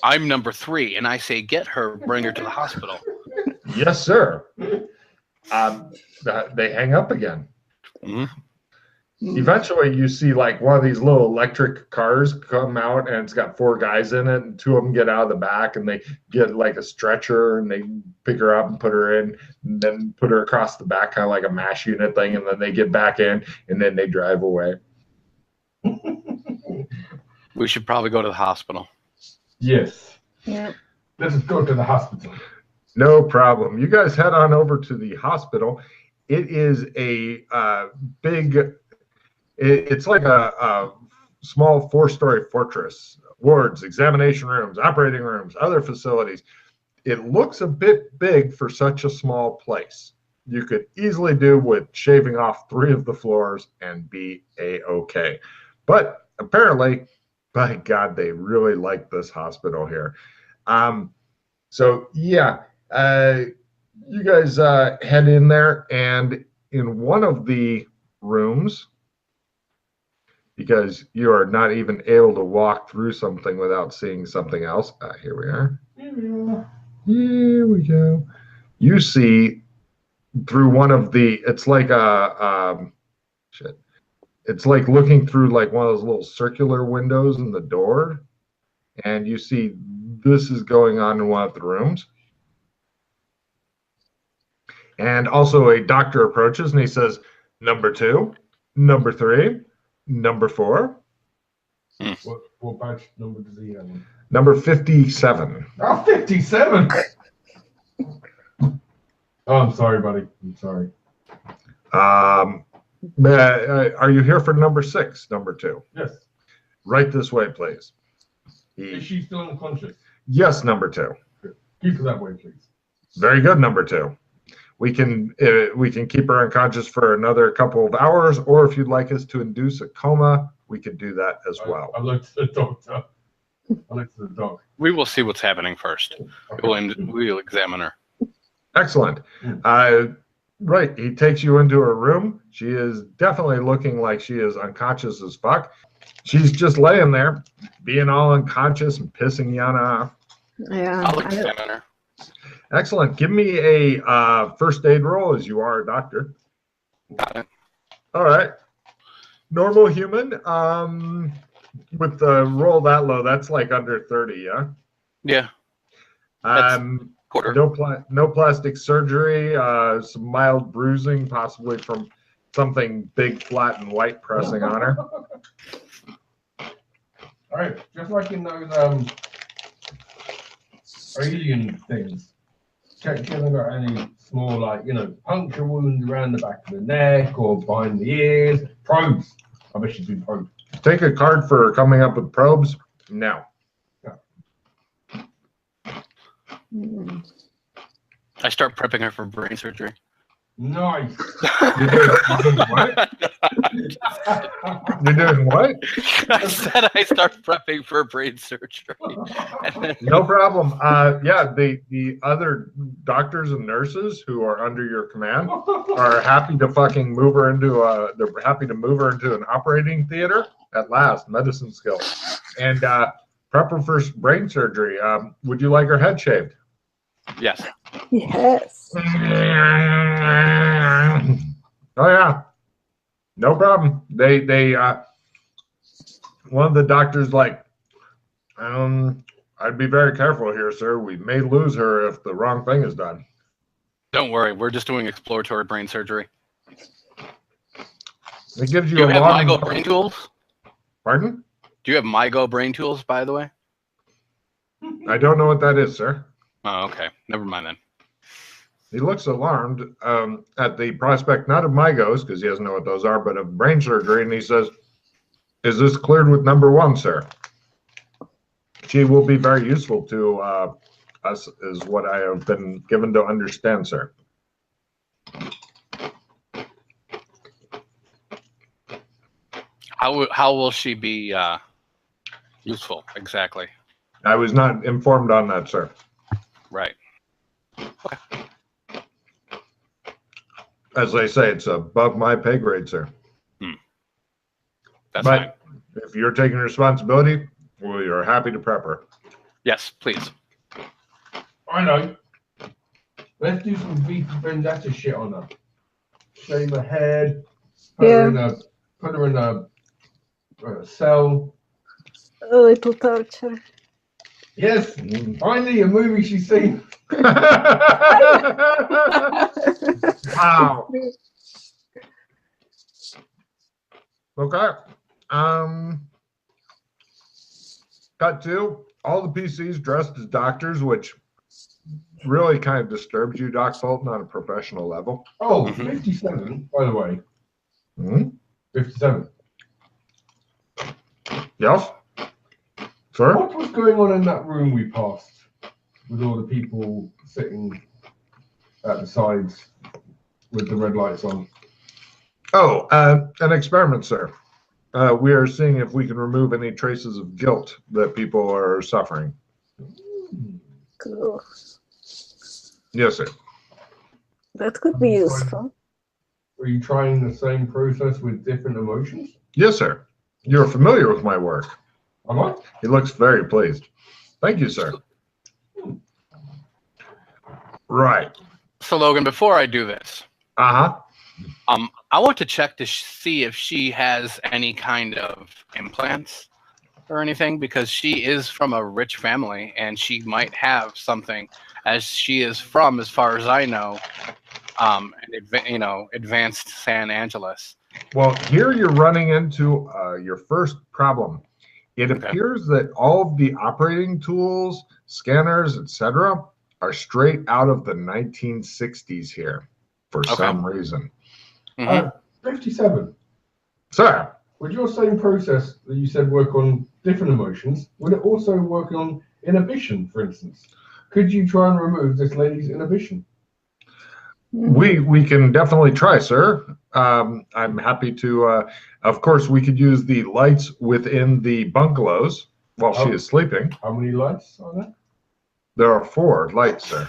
Speaker 3: I'm number 3, and I say get her, bring her to the hospital.
Speaker 1: Yes, sir. They hang up again.
Speaker 3: Mm-hmm.
Speaker 1: Eventually, you see like one of these little electric cars come out, and it's got 4 guys in it, and 2 of them get out of the back, and they get like a stretcher, and they pick her up and put her in, and then put her across the back, kind of like a MASH unit thing, and then they get back in, and then they drive away.
Speaker 3: We should probably go to the hospital.
Speaker 2: Yes.
Speaker 4: Yeah.
Speaker 2: Let's go to the hospital.
Speaker 1: No problem. You guys head on over to the hospital. It is a big. It's like a small 4-story fortress. Wards, examination rooms, operating rooms, other facilities. It looks a bit big for such a small place. You could easily do with shaving off 3 of the floors and be a-okay. But apparently, by God, they really like this hospital here. So yeah, you guys head in there, and in one of the rooms, because you are not even able to walk through something without seeing something else. Here we are. Here we go. You see through one of the, it's like a, it's like looking through like one of those little circular windows in the door. And you see this is going on in one of the rooms. And also a doctor approaches and he says, number 2, number 3, number 4.
Speaker 2: What What badge number does he have?
Speaker 1: Number 57.
Speaker 2: Oh, 57! Oh, I'm sorry, buddy. I'm sorry.
Speaker 1: Are you here for number 6, number 2?
Speaker 2: Yes.
Speaker 1: Right this way, please.
Speaker 2: Is she still unconscious?
Speaker 1: Yes, number 2.
Speaker 2: Keep her that way, please.
Speaker 1: Very good, number 2. We can keep her unconscious for another couple of hours, or if you'd like us to induce a coma, we could do that as well.
Speaker 2: I looked at the doctor. I looked at the dog.
Speaker 3: We will see what's happening first. We'll examine her.
Speaker 1: Excellent. Right, he takes you into her room. She is definitely looking like she is unconscious as fuck. She's just laying there, being all unconscious and pissing Yana off.
Speaker 4: Yeah.
Speaker 3: I'll examine her.
Speaker 1: Excellent. Give me a first aid roll, as you are a doctor.
Speaker 3: Got it.
Speaker 1: All right. Normal human. With the roll that low, that's like under 30, yeah?
Speaker 3: Yeah. Quarter.
Speaker 1: No plastic surgery, some mild bruising, possibly from something big, flat, and white pressing on her.
Speaker 2: All right, just like in those alien things, check if they've got any small, like, puncture wounds around the back of the neck or behind the ears. Probes. I bet she's been probed.
Speaker 1: Take a card for coming up with probes. No.
Speaker 3: I start prepping her for brain surgery.
Speaker 2: Nice.
Speaker 1: You're doing what? You're doing what?
Speaker 3: I said I start prepping for brain surgery.
Speaker 1: No problem. Yeah, the other doctors and nurses who are under your command are happy to fucking move her into they're happy to move her into an operating theater at last, medicine skill. And prep her for brain surgery. Would you like her head shaved?
Speaker 3: Yes.
Speaker 4: Yes.
Speaker 1: Oh yeah. No problem. They one of the doctors like, I'd be very careful here, sir. We may lose her if the wrong thing is done.
Speaker 3: Don't worry, we're just doing exploratory brain surgery.
Speaker 1: It gives
Speaker 3: Do
Speaker 1: you
Speaker 3: you
Speaker 1: a
Speaker 3: have
Speaker 1: long...
Speaker 3: MyGo brain tools?
Speaker 1: Pardon?
Speaker 3: Do you have MyGo brain tools, by the way?
Speaker 1: I don't know what that is, sir.
Speaker 3: Oh, okay. Never mind then.
Speaker 1: He looks alarmed at the prospect, not of MyGos, because he doesn't know what those are, but of brain surgery, and he says, "Is this cleared with number 1, sir?" She will be very useful to us, is what I have been given to understand, sir.
Speaker 3: How will she be useful, exactly?
Speaker 1: I was not informed on that, sir.
Speaker 3: Right.
Speaker 1: As I say, it's above my pay grade, sir.
Speaker 3: That's
Speaker 1: But
Speaker 3: fine.
Speaker 1: if you're taking responsibility, we are happy to prep her.
Speaker 3: Yes, please.
Speaker 2: I know. Let's do some V for Vendetta shit on her. Shave her head. Put her in a cell.
Speaker 4: A little torture.
Speaker 2: Yes, finally a movie she's seen.
Speaker 1: Wow. Okay. Cut to all the PCs dressed as doctors, which really kind of disturbs you, Doc Fulton, on a professional level.
Speaker 2: Oh, 57, by the way.
Speaker 1: Hmm?
Speaker 2: 57.
Speaker 1: Yes? Sir?
Speaker 2: What was going on in that room we passed with all the people sitting at the sides with the red lights on?
Speaker 1: Oh, an experiment, sir. We are seeing if we can remove any traces of guilt that people are suffering.
Speaker 4: Cool.
Speaker 1: Yes, sir.
Speaker 4: That could be useful.
Speaker 2: Are you trying the same process with different emotions?
Speaker 1: Yes, sir. You're familiar with my work.
Speaker 2: Am I?
Speaker 1: He looks very pleased. Thank you, sir. Right.
Speaker 3: So Logan, before I do this,
Speaker 1: Uh-huh.
Speaker 3: I want to check to see if she has any kind of implants or anything, because she is from a rich family and she might have something, as she is from, as far as I know, advanced San Angeles.
Speaker 1: Well, here you're running into your first problem. It
Speaker 3: Okay.
Speaker 1: appears that all of the operating tools, scanners, etc., are straight out of the 1960s here for some reason.
Speaker 3: Mhm.
Speaker 2: 57.
Speaker 1: So,
Speaker 2: Would your same process that you said work on different emotions, would it also work on inhibition, for instance? Could you try and remove this lady's inhibition?
Speaker 1: we can definitely try, sir. I'm happy to. Of course, we could use the lights within the bungalows while she is sleeping.
Speaker 2: How many lights are there?
Speaker 1: There are 4 lights, sir.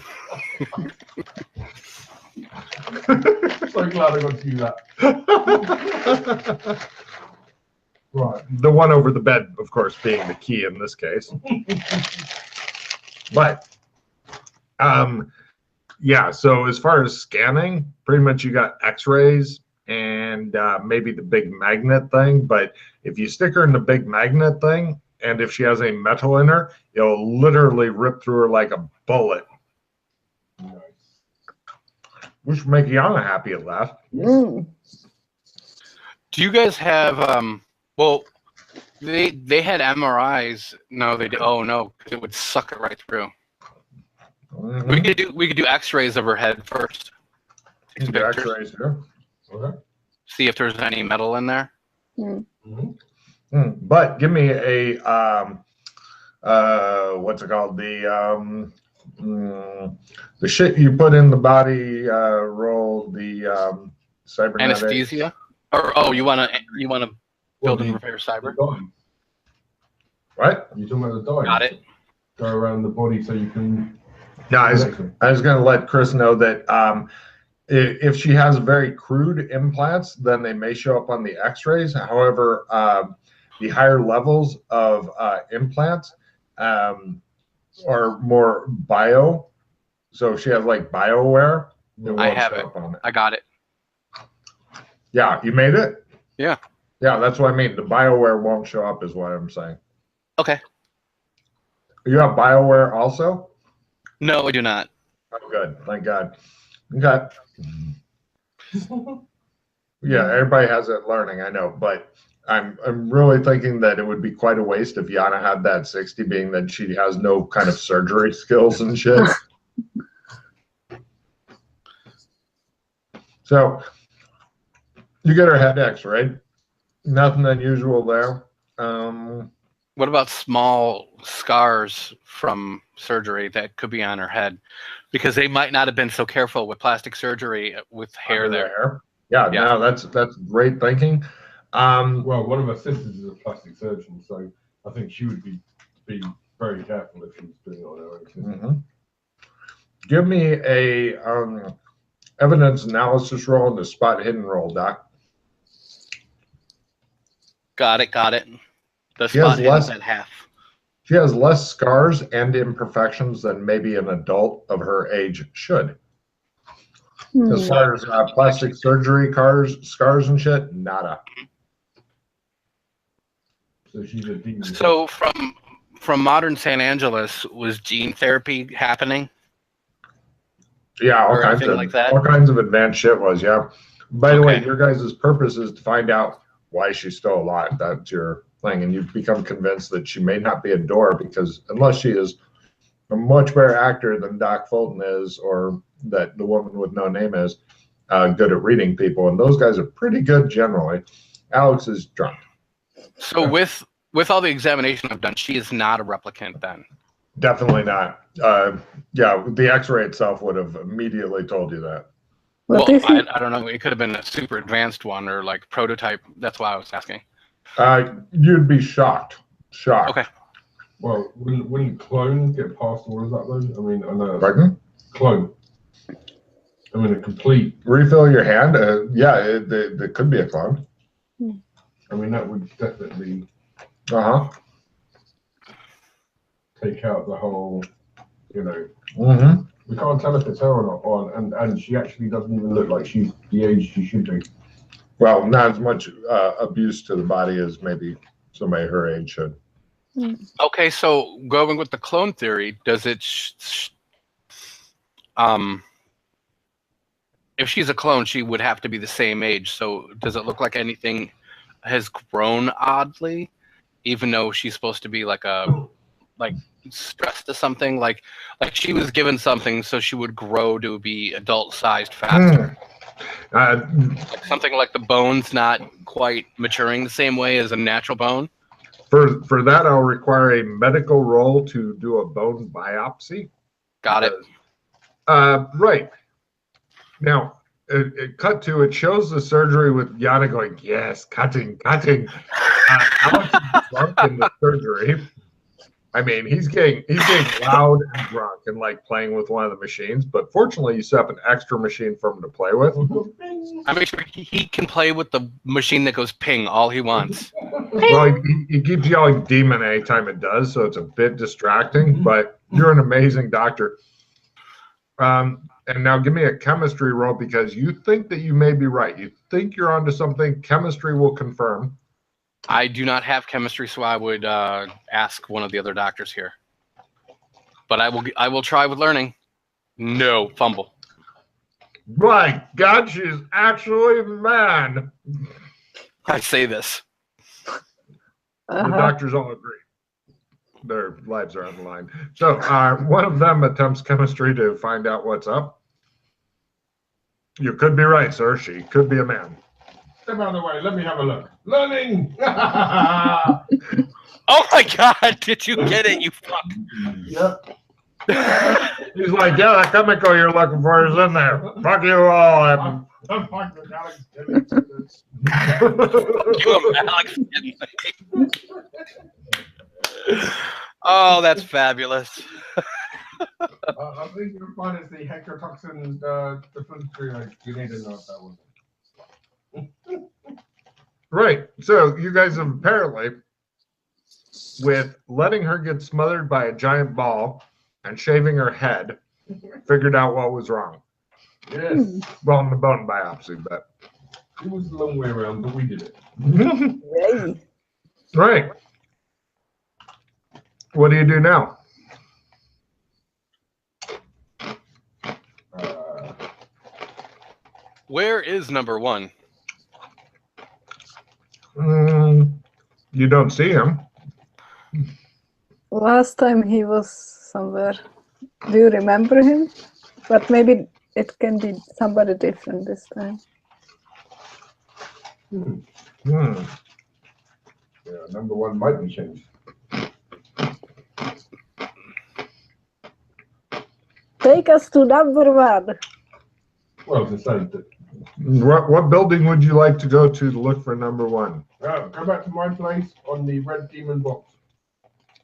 Speaker 2: So glad I got to do that. Right.
Speaker 1: The one over the bed, of course, being the key in this case. But, yeah, so as far as scanning, pretty much you got x-rays and maybe the big magnet thing. But if you stick her in the big magnet thing, and if she has a metal in her, it'll literally rip through her like a bullet,
Speaker 2: Nice.
Speaker 1: which would make Yana happy at last.
Speaker 4: Mm.
Speaker 3: Do you guys have well, they had MRIs. No, they did. Oh no, it would suck it right through.
Speaker 1: Mhm.
Speaker 3: We could do X-rays of her head first. Take some
Speaker 1: The
Speaker 3: pictures,
Speaker 1: x-rays here.
Speaker 2: Okay.
Speaker 3: see if there's any metal in there.
Speaker 2: Mm-hmm.
Speaker 1: But give me a what's it called? The shit you put in the body roll, the cybernetic
Speaker 3: Anesthesia, or you wanna build and repair cyber?
Speaker 1: What?
Speaker 2: You're talking about the dye.
Speaker 3: Got it.
Speaker 2: Go around the body so you can.
Speaker 1: No, I was going to let Chris know that if she has very crude implants, then they may show up on the X-rays. However, the higher levels of implants are more bio. So if she has like BioWare, it
Speaker 3: I
Speaker 1: won't
Speaker 3: have
Speaker 1: show
Speaker 3: it.
Speaker 1: up on it.
Speaker 3: I got it.
Speaker 1: Yeah, you made it?
Speaker 3: Yeah.
Speaker 1: Yeah, that's what I mean. The BioWare won't show up is what I'm saying.
Speaker 3: Okay.
Speaker 1: You have BioWare also?
Speaker 3: No, I do not.
Speaker 1: Oh, good. Thank God. Okay. Yeah, everybody has it learning, I know, but I'm really thinking that it would be quite a waste if Yana had that 60, being that she has no kind of surgery skills and shit. So you get her head X-rayed. Nothing unusual there.
Speaker 3: What about small scars from surgery that could be on her head? Because they might not have been so careful with plastic surgery with hair
Speaker 1: under the
Speaker 3: there.
Speaker 1: hair. Yeah,
Speaker 3: Yeah.
Speaker 1: no, that's great thinking.
Speaker 2: Well, one of her sisters is a plastic surgeon, so I think she would be very careful if she was doing it on her own.
Speaker 1: Mhm. Give me a evidence analysis roll and the spot hidden roll, Doc.
Speaker 3: Got it. The
Speaker 1: She has
Speaker 3: spot hidden's
Speaker 1: less-
Speaker 3: at half.
Speaker 1: She has less scars and imperfections than maybe an adult of her age should. As far as plastic surgery, scars and shit, nada.
Speaker 2: So she's a demon.
Speaker 3: So from modern San Angeles, was gene therapy happening?
Speaker 1: Yeah, all
Speaker 3: Or
Speaker 1: kinds
Speaker 3: anything
Speaker 1: of
Speaker 3: like that?
Speaker 1: all kinds of advanced shit was, yeah. By the way,
Speaker 3: Okay.
Speaker 1: your guys' purpose is to find out why she's still alive. That's your thing, and you've become convinced that she may not be a door because unless she is a much better actor than Doc Fulton is, or that the woman with no name is, good at reading people, and those guys are pretty good generally. Alex is drunk.
Speaker 3: So with all the examination I've done, she is not a replicant then.
Speaker 1: Definitely not. Yeah, the X-ray itself would have immediately told you that.
Speaker 4: What
Speaker 3: Well,
Speaker 4: if it-
Speaker 3: I don't know. It could have been a super advanced one or like prototype. That's why I was asking.
Speaker 1: You'd be shocked. Shocked.
Speaker 3: Okay.
Speaker 2: Well, wouldn't clone get past all of that though? I mean, I know that's
Speaker 1: Pardon?
Speaker 2: clone. I mean, a complete.
Speaker 1: Refill your hand. Yeah, there could be a clone.
Speaker 2: I mean, that would definitely
Speaker 1: Uh-huh.
Speaker 2: take out the whole. You know,
Speaker 1: Mm-hmm.
Speaker 2: we can't tell if it's her or not. And she actually doesn't even look like she's the age she should be.
Speaker 1: Well, not as much abuse to the body as maybe somebody her age should.
Speaker 3: Okay, so going with the clone theory, does it if she's a clone, she would have to be the same age. So does it look like anything has grown oddly even though she's supposed to be like stressed to something, like she was given something so she would grow to be adult-sized faster. Like something like the bone's not quite maturing the same way as a natural bone.
Speaker 1: For that, I'll require a medical roll to do a bone biopsy.
Speaker 3: Got it.
Speaker 1: Right. Now, it shows the surgery with Yana going, yes, cutting. Alex is drunk in the surgery. I mean, he's getting loud and drunk and like playing with one of the machines. But fortunately, you set up an extra machine for him to play with.
Speaker 3: I make sure he can play with the machine that goes ping all he wants.
Speaker 1: Well, he keeps yelling demon anytime it does, so it's a bit distracting. But you're an amazing doctor. And now give me a chemistry roll because you think that you may be right. You think you're onto something. Chemistry will confirm.
Speaker 3: I do not have chemistry, so I would ask one of the other doctors here. But I will try with learning. No, fumble.
Speaker 1: My God, she's actually mad.
Speaker 3: I say this.
Speaker 1: The doctors all agree. Their lives are on the line. So one of them attempts chemistry to find out what's up. You could be right, sir. She could be a man.
Speaker 2: Step out of the way. Let me have a look. Learning.
Speaker 3: Oh my God! Did you get it? You fuck.
Speaker 2: Yep.
Speaker 1: He's like, yeah, that chemical you're looking for is in there. Fuck you all.
Speaker 2: I'm fucking Alex.
Speaker 3: You and Alex. Oh, that's fabulous.
Speaker 2: I think you'll find it's the hectotoxin differential. You need to know that one.
Speaker 1: Right. So you guys have apparently, with letting her get smothered by a giant ball and shaving her head, figured out what was wrong.
Speaker 2: Yes.
Speaker 1: Well, in the bone biopsy, but
Speaker 2: It was a long way around, but we did it.
Speaker 4: Yay.
Speaker 1: Right. What do you do now?
Speaker 3: Where is number one?
Speaker 1: You don't see him.
Speaker 4: Last time he was somewhere. Do you remember him? But maybe it can be somebody different this time.
Speaker 2: Yeah, number one might be changed.
Speaker 4: Take us to number one.
Speaker 2: Well, to say that.
Speaker 1: What building would you like to go to look for number one?
Speaker 2: Go back to my place on the red demon box.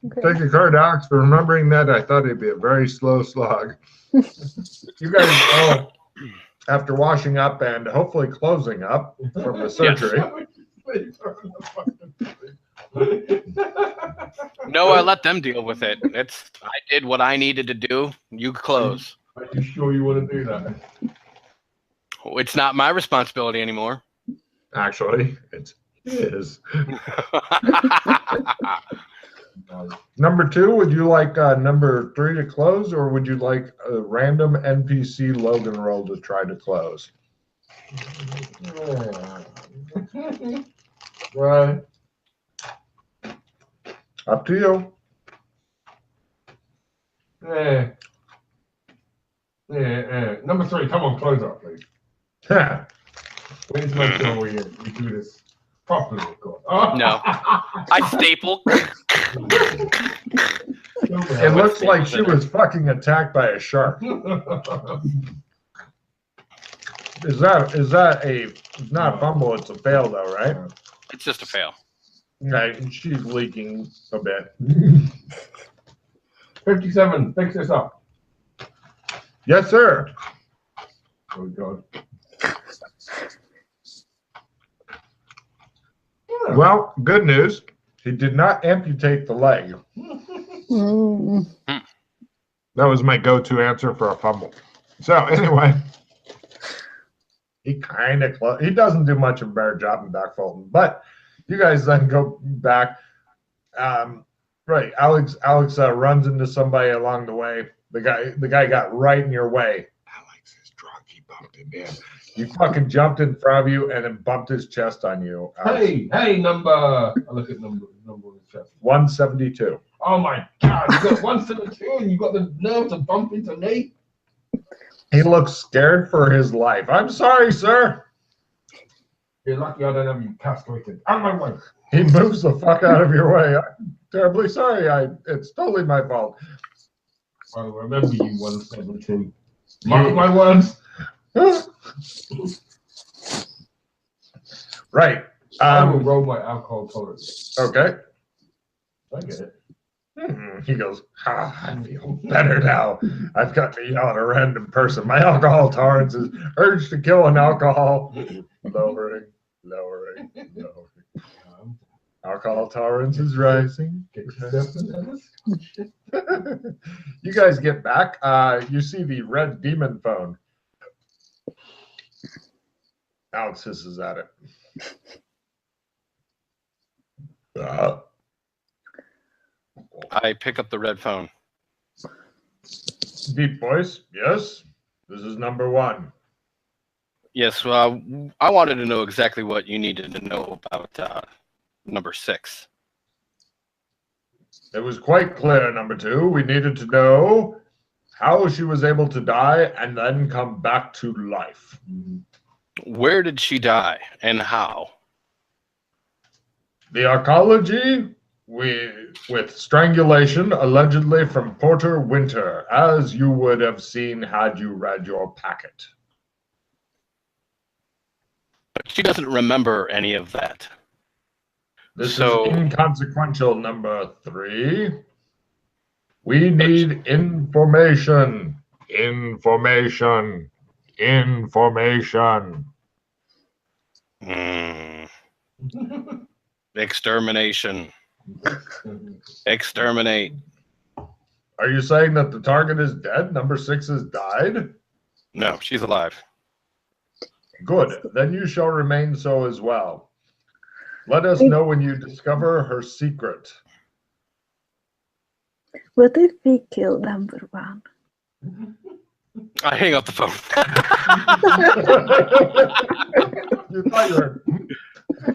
Speaker 4: Okay.
Speaker 1: Take a card, Alex, for remembering that. I thought it'd be a very slow slog. You guys all, after washing up and hopefully closing up from the surgery.
Speaker 3: No, I let them deal with it. I did what I needed to do. You close.
Speaker 2: Are you sure you want to do that?
Speaker 3: It's not my responsibility anymore.
Speaker 1: Actually, it is. Number two, would you like number three to close, or would you like a random NPC Logan roll to try to close?
Speaker 2: Right.
Speaker 1: Up to you.
Speaker 2: Yeah. Number three, come on, close up, please. We need to make sure we do this properly, of course.
Speaker 3: No. I staple.
Speaker 1: It looks like she was fucking attacked by a shark. Is that it's not a fumble, it's a fail though, right?
Speaker 3: It's just a fail.
Speaker 1: Right, and she's leaking a bit.
Speaker 2: 57, fix this up.
Speaker 1: Yes, sir.
Speaker 2: Oh, God.
Speaker 1: Well, good news. He did not amputate the leg.
Speaker 4: Mm.
Speaker 1: That was my go-to answer for a fumble. So anyway, he kind of he doesn't do much of a better job than Doc Fulton, but you guys then go back. Right, Alex runs into somebody along the way. The guy got right in your way. Alex is drunk. He bumped him in. He fucking jumped in front of you and then bumped his chest on you.
Speaker 2: Hey, number. I look at number on his chest.
Speaker 1: 172.
Speaker 2: Oh my God! You got 172, and you got the nerve to bump into me.
Speaker 1: He looks scared for his life. I'm sorry, sir.
Speaker 2: You're lucky I don't have you castrated. Out of my way.
Speaker 1: He moves the fuck out of your way. I'm terribly sorry. It's totally my fault.
Speaker 2: I remember you 172. Mark my words.
Speaker 1: Right.
Speaker 2: I will roll my alcohol tolerance.
Speaker 1: Okay.
Speaker 2: I get it.
Speaker 1: He goes, I feel better now. I've got to yell at a random person. My alcohol tolerance is urge to kill an alcohol. Lowering. Alcohol tolerance is rising.
Speaker 2: Get yourself in there.
Speaker 1: You guys get back. You see the red demon phone. Alex hisses at it.
Speaker 3: I pick up the red phone.
Speaker 1: Deep voice. Yes, this is number 1.
Speaker 3: Yes, well, I wanted to know exactly what you needed to know about number 6.
Speaker 1: It was quite clear, number 2. We needed to know how she was able to die and then come back to life.
Speaker 3: Where did she die and how?
Speaker 1: The archaeology, with strangulation, allegedly from Porter Winter, as you would have seen had you read your packet.
Speaker 3: But she doesn't remember any of that.
Speaker 1: This
Speaker 3: So-
Speaker 1: is inconsequential, number 3. We need information. Information.
Speaker 3: Extermination. Exterminate.
Speaker 1: Are you saying that the target is dead? Number 6 has died?
Speaker 3: No, she's alive.
Speaker 1: Good. Then you shall remain so as well. Let us know when you discover her secret.
Speaker 4: What if we kill number 1?
Speaker 3: I hang up the phone.
Speaker 1: You thought you were.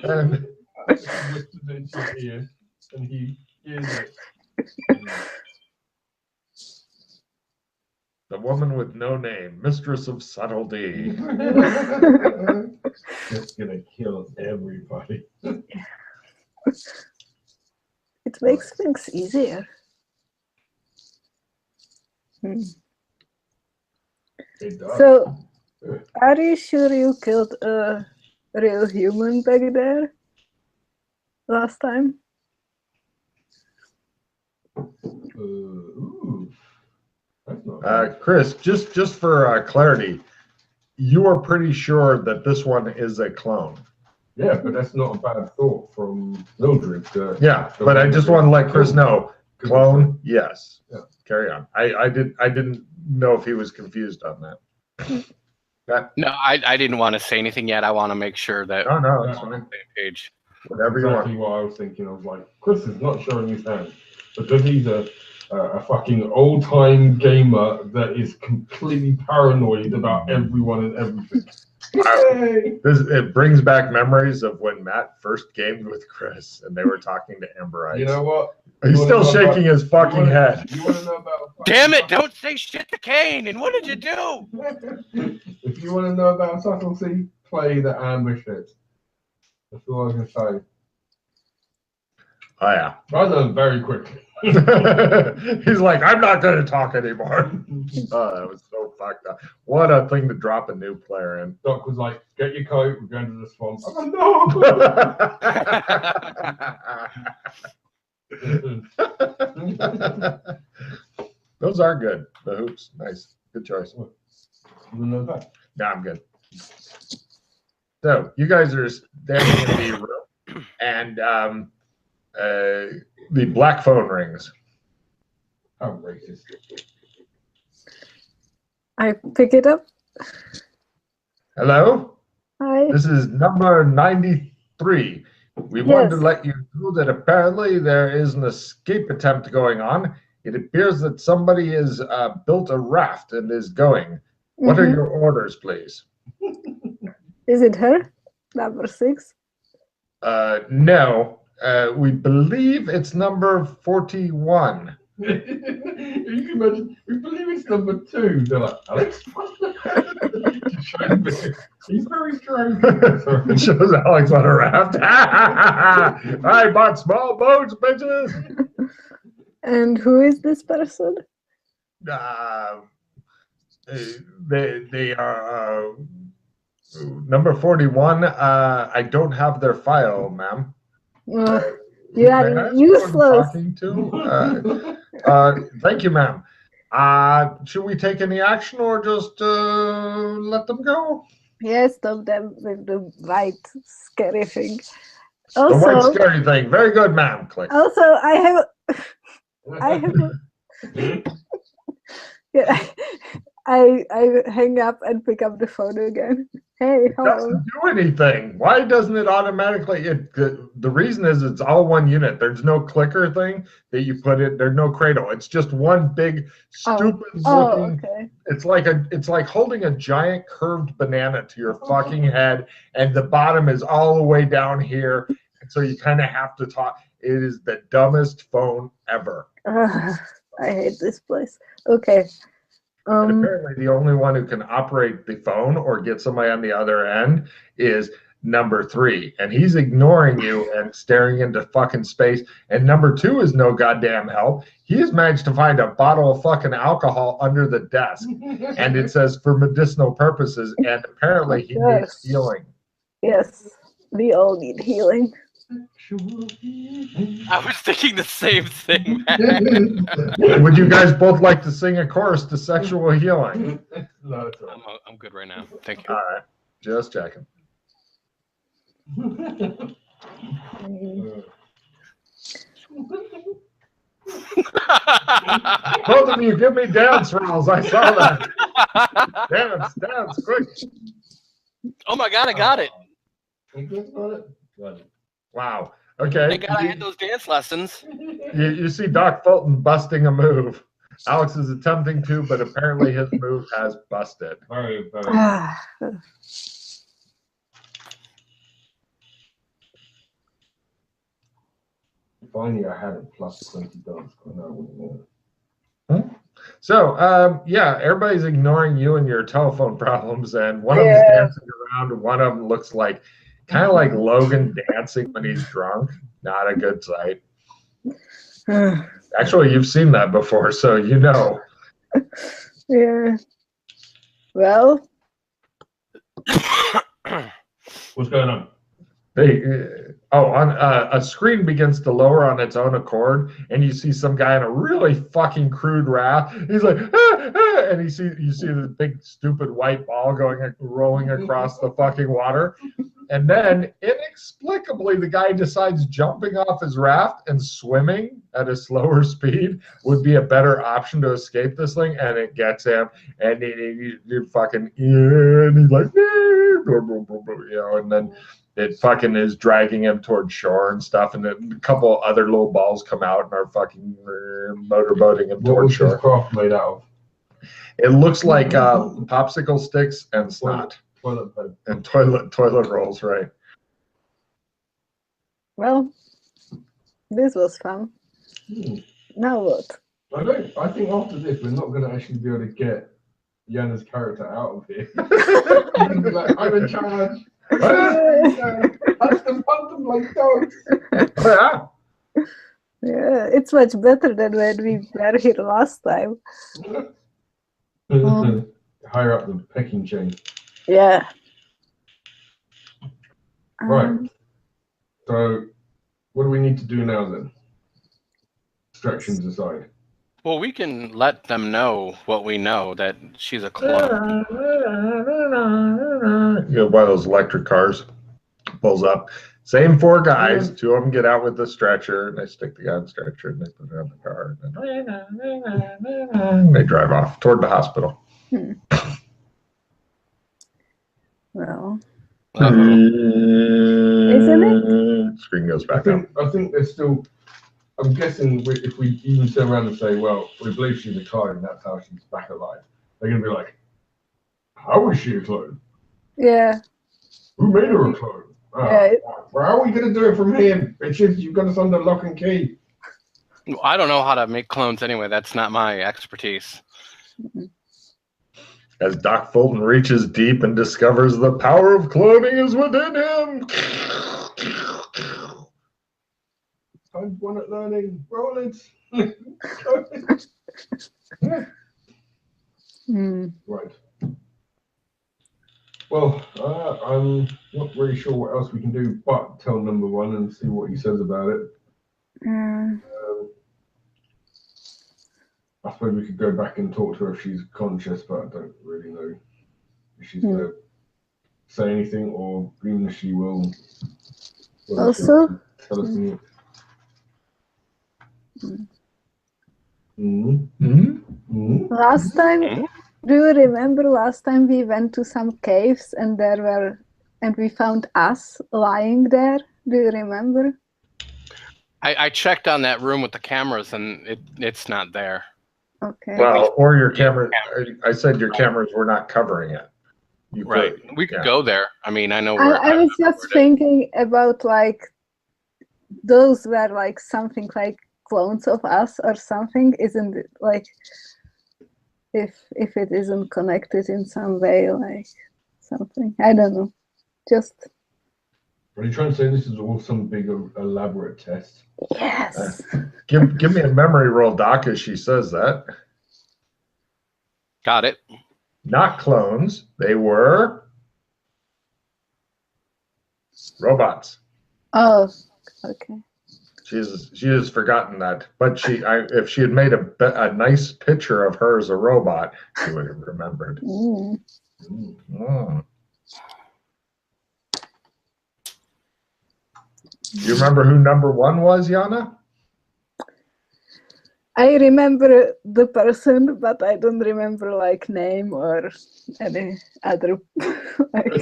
Speaker 1: And
Speaker 2: Whispers into his ear, and he hears it.
Speaker 1: the woman with no name, mistress of subtlety.
Speaker 2: Just gonna kill everybody.
Speaker 4: It makes things easier.
Speaker 2: It does.
Speaker 4: So, are you sure you killed a real human back there last time?
Speaker 2: Ooh. That's not bad.
Speaker 1: Chris, just for clarity, you are pretty sure that this one is a clone.
Speaker 2: Yeah, but that's not a bad thought from Mildred.
Speaker 1: Yeah, but I just want to let Chris know. Clone, yes.
Speaker 2: Yeah.
Speaker 1: Carry on. I didn't know if he was confused on that.
Speaker 3: No, I didn't want to say anything yet. I want to make sure that we're
Speaker 1: No, it's
Speaker 3: on the
Speaker 1: fine.
Speaker 3: same page.
Speaker 1: Whatever you
Speaker 2: Exactly
Speaker 1: want.
Speaker 2: what I was thinking. I was like, Chris is not showing his hand because he's a fucking old-time gamer that is completely paranoid about everyone and everything. Yay!
Speaker 1: It brings back memories of when Matt first gamed with Chris and they were talking to Amberites.
Speaker 2: You know what?
Speaker 1: He's
Speaker 2: you
Speaker 1: still
Speaker 2: wanna know
Speaker 1: shaking his
Speaker 2: You
Speaker 1: fucking
Speaker 2: wanna-
Speaker 1: head.
Speaker 2: You want to know about?
Speaker 3: Damn it! Don't say shit to Kane. And what did you do?
Speaker 2: If you want to know about subtlety, play the ambushes. That's all I can say.
Speaker 1: Oh yeah.
Speaker 2: I learned very quickly.
Speaker 1: He's like, I'm not going to talk anymore. Oh, that was so fucked up. What a thing to drop a new player in.
Speaker 2: Doc was like, "Get your coat. We're going to the swamp." I'm like, "No."
Speaker 1: Those are good. The hoops, nice. Good choice.
Speaker 2: You know that?
Speaker 1: No, I'm good. So you guys are standing in the room, and the black phone rings.
Speaker 2: How racist.
Speaker 4: I pick it up.
Speaker 1: Hello,
Speaker 4: Hi.
Speaker 1: this is number 93. We wanted to
Speaker 4: Yes.
Speaker 1: let you know that apparently there is an escape attempt going on. It appears that somebody has built a raft and is going. What are your orders, please?
Speaker 4: Is it her? Number 6?
Speaker 1: No. We believe it's number 41.
Speaker 2: You can imagine, we believe it's number 2. They're like, Alex? He's very strange.
Speaker 1: Shows Alex on a raft. I bought small boats, bitches.
Speaker 4: And who is this person?
Speaker 1: They are number 41. I don't have their file, ma'am.
Speaker 4: You
Speaker 1: May I
Speaker 4: are
Speaker 1: ask who I'm
Speaker 4: useless.
Speaker 1: talking to? Thank you, ma'am. Should we take any action or just let them go?
Speaker 4: Yes, stop them with the white scary thing.
Speaker 1: The white
Speaker 4: Also,
Speaker 1: scary thing. Very good, ma'am. Click.
Speaker 4: also, I have. Yeah, I hang up and pick up the phone again. Hey,
Speaker 1: It
Speaker 4: hello.
Speaker 1: doesn't do anything. Why doesn't it automatically? The reason is it's all one unit. There's no clicker thing that you put it. There's no cradle. It's just one big stupid
Speaker 4: Oh,
Speaker 1: looking.
Speaker 4: okay.
Speaker 1: It's like holding a giant curved banana to your fucking head, and the bottom is all the way down here. And so you kind of have to talk. It is the dumbest phone ever.
Speaker 4: I hate this place. Okay.
Speaker 1: And apparently the only one who can operate the phone or get somebody on the other end is number 3. And he's ignoring you and staring into fucking space. And number 2 is no goddamn help. He has managed to find a bottle of fucking alcohol under the desk. And it says for medicinal purposes. And apparently he needs healing.
Speaker 4: Yes, we all need healing.
Speaker 3: I was thinking the same thing, man.
Speaker 1: Would you guys both like to sing a chorus to sexual healing?
Speaker 2: No, it's all
Speaker 3: I'm good right now. Thank
Speaker 1: All
Speaker 3: you.
Speaker 1: right. Just checking. Both of you give me dance rolls. I saw that. Dance, quick.
Speaker 3: Oh my god, I got it.
Speaker 1: Wow.
Speaker 3: Thank
Speaker 1: Okay.
Speaker 3: God I had those dance lessons.
Speaker 1: You see Doc Fulton busting a move. Alex is attempting to, but apparently his move has busted.
Speaker 2: very, very. If only I had it plus 20 dollars. I know I wouldn't know.
Speaker 1: So, yeah, everybody's ignoring you and your telephone problems, and one of them's dancing around, and one of them looks like kind of like Logan dancing when he's drunk. Not a good sight. Actually, you've seen that before, so you know.
Speaker 4: Yeah. Well,
Speaker 2: What's going on?
Speaker 1: A screen begins to lower on its own accord, and you see some guy in a really fucking crude raft. He's like, and you see the big stupid white ball rolling across the fucking water, and then inexplicably the guy decides jumping off his raft and swimming at a slower speed would be a better option to escape this thing, and it gets him, and he's fucking, and he's like, you know, and then it fucking is dragging him towards shore and stuff, and then a couple other little balls come out and are fucking motorboating him
Speaker 2: What
Speaker 1: towards
Speaker 2: was
Speaker 1: shore.
Speaker 2: this craft made out of?
Speaker 1: It looks like popsicle sticks and snot
Speaker 2: Toilet paper.
Speaker 1: and toilet rolls, right?
Speaker 4: well, this was fun. Now what?
Speaker 2: I think after this, we're not going to actually be able to get Yana's character out of here. Like, I'm in charge. That's the phantom like dogs.
Speaker 1: Yeah.
Speaker 4: Yeah, it's much better than when we were here last time.
Speaker 2: Higher up the pecking chain.
Speaker 4: Yeah.
Speaker 2: Right. So, what do we need to do now then? Distractions aside.
Speaker 3: Well, we can let them know what we know, that she's a clone.
Speaker 1: You know, one of those electric cars pulls up. Same 4 guys. 2 of them get out with the stretcher, and they stick the guy in the stretcher, and they put it on the car, and they drive off toward the hospital.
Speaker 4: Well,
Speaker 1: Isn't
Speaker 4: it?
Speaker 1: Screen goes back up.
Speaker 2: I think there's still. I'm guessing if we even turn around and say, well, we believe she's a clone, that's how she's back alive. They're going to be like, How is she a clone?
Speaker 4: Yeah.
Speaker 2: Who made her a clone?
Speaker 4: Yeah.
Speaker 2: Well, how are we going to do it from here, Richard? You've got us under lock and key.
Speaker 3: Well, I don't know how to make clones anyway. That's not my expertise.
Speaker 1: As Doc Fulton reaches deep and discovers the power of cloning is within him.
Speaker 2: Times one at learning. Roll it. Right. Well, I'm not really sure what else we can do but tell number one and see what he says about it. I suppose we could go back and talk to her if she's conscious, but I don't really know if she's going to say anything or even if she will.
Speaker 4: Also,
Speaker 2: tell us anything.
Speaker 4: last time, do you remember last time we went to some caves and we found us lying there? Do you remember?
Speaker 3: I checked on that room with the cameras and it's not there.
Speaker 4: Okay.
Speaker 1: Well, or your camera. I said your cameras were not covering it. You
Speaker 3: Right.
Speaker 1: could,
Speaker 3: We could
Speaker 1: yeah.
Speaker 3: go there. I mean, I know where.
Speaker 4: I was just thinking about like those were like something like clones of us or something. Isn't it like if it isn't connected in some way, like something? I don't know. Just.
Speaker 2: Are you trying to say this is all some big elaborate test?
Speaker 4: Yes.
Speaker 1: Give me a memory roll, Doc, as she says that.
Speaker 3: Got it.
Speaker 1: Not clones. They were robots.
Speaker 4: Oh, okay.
Speaker 1: She has forgotten that. But if she had made a nice picture of her as a robot, she would have remembered.
Speaker 4: Mm.
Speaker 1: Mm. Do you remember who number one was, Yana?
Speaker 4: I remember the person, but I don't remember like name or any other. Like.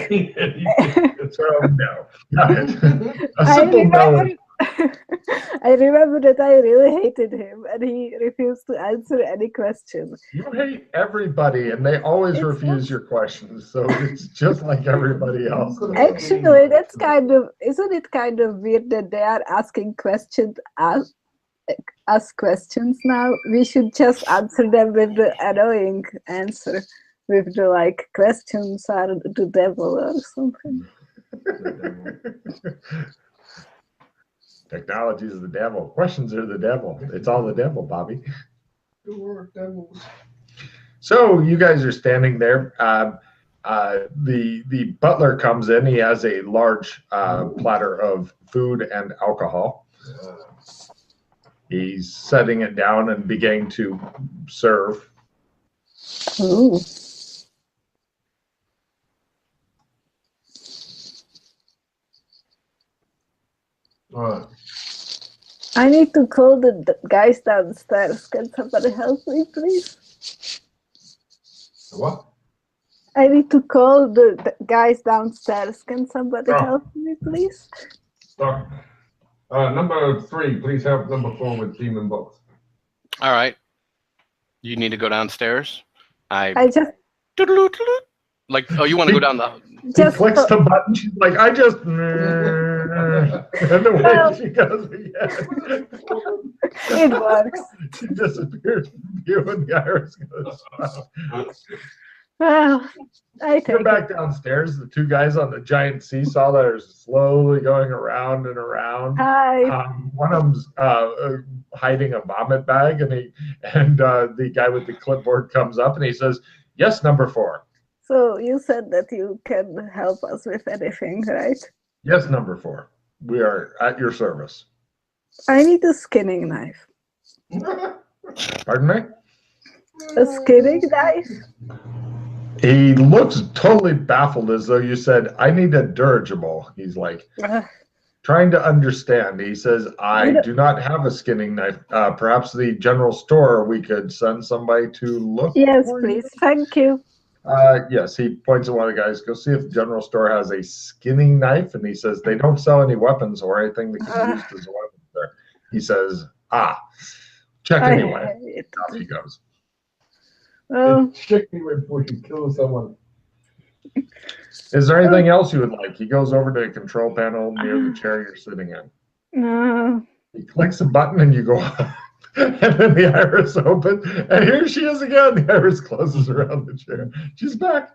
Speaker 1: So no. Got it. A simple no.
Speaker 4: I remember that I really hated him and he refused to answer any question.
Speaker 1: You hate everybody and they always refuse your questions. So it's just like everybody else.
Speaker 4: Actually, isn't it kind of weird that they are asking questions us questions now? We should just answer them with the annoying answer, with the like questions are the devil or something.
Speaker 1: Technology is the devil. Questions are the devil. It's all the devil, Bobby.
Speaker 2: You're devils.
Speaker 1: So you guys are standing there. The butler comes in. He has a large platter of food and alcohol. He's setting it down and beginning to serve.
Speaker 4: Ooh.
Speaker 2: Right.
Speaker 4: I need to call the guys downstairs. Can somebody help me, please?
Speaker 2: What?
Speaker 4: I need to call the guys downstairs. Can somebody help me, please?
Speaker 2: Doc. Number 3, please help number 4 with Demon Box.
Speaker 3: All right. You need to go downstairs.
Speaker 4: I just
Speaker 3: like. Oh, you want to go down the?
Speaker 1: He clicks the button. She's like, I just. And the way she goes again.
Speaker 4: It works.
Speaker 1: She disappears from view and the iris goes.
Speaker 4: Well,
Speaker 1: You're back downstairs. The two guys on the giant seesaw that are slowly going around and around.
Speaker 4: Hi.
Speaker 1: One of them's hiding a vomit bag, and the guy with the clipboard comes up and he says, "Yes, number 4."
Speaker 4: So you said that you can help us with anything, right?
Speaker 1: Yes, number 4. We are at your service.
Speaker 4: I need a skinning knife.
Speaker 1: Pardon me?
Speaker 4: A skinning knife?
Speaker 1: He looks totally baffled, as though you said, "I need a dirigible." He's like trying to understand. He says, "I do not have a skinning knife. Perhaps the general store, we could send somebody to look."
Speaker 4: Yes,
Speaker 1: for
Speaker 4: please.
Speaker 1: you.
Speaker 4: Thank you.
Speaker 1: Yes, he points at one of the guys. Go see if the general store has a skinning knife. And he says, "They don't sell any weapons or anything that can be used as a weapon there." He says, check anyway." Off he goes.
Speaker 4: Well,
Speaker 2: Check anyway before you kill someone.
Speaker 1: Is there anything else you would like? He goes over to the control panel near the chair you're sitting in.
Speaker 4: No.
Speaker 1: He clicks a button and you go up. And then the iris opens, and here she is again. The iris closes around the chair. She's back.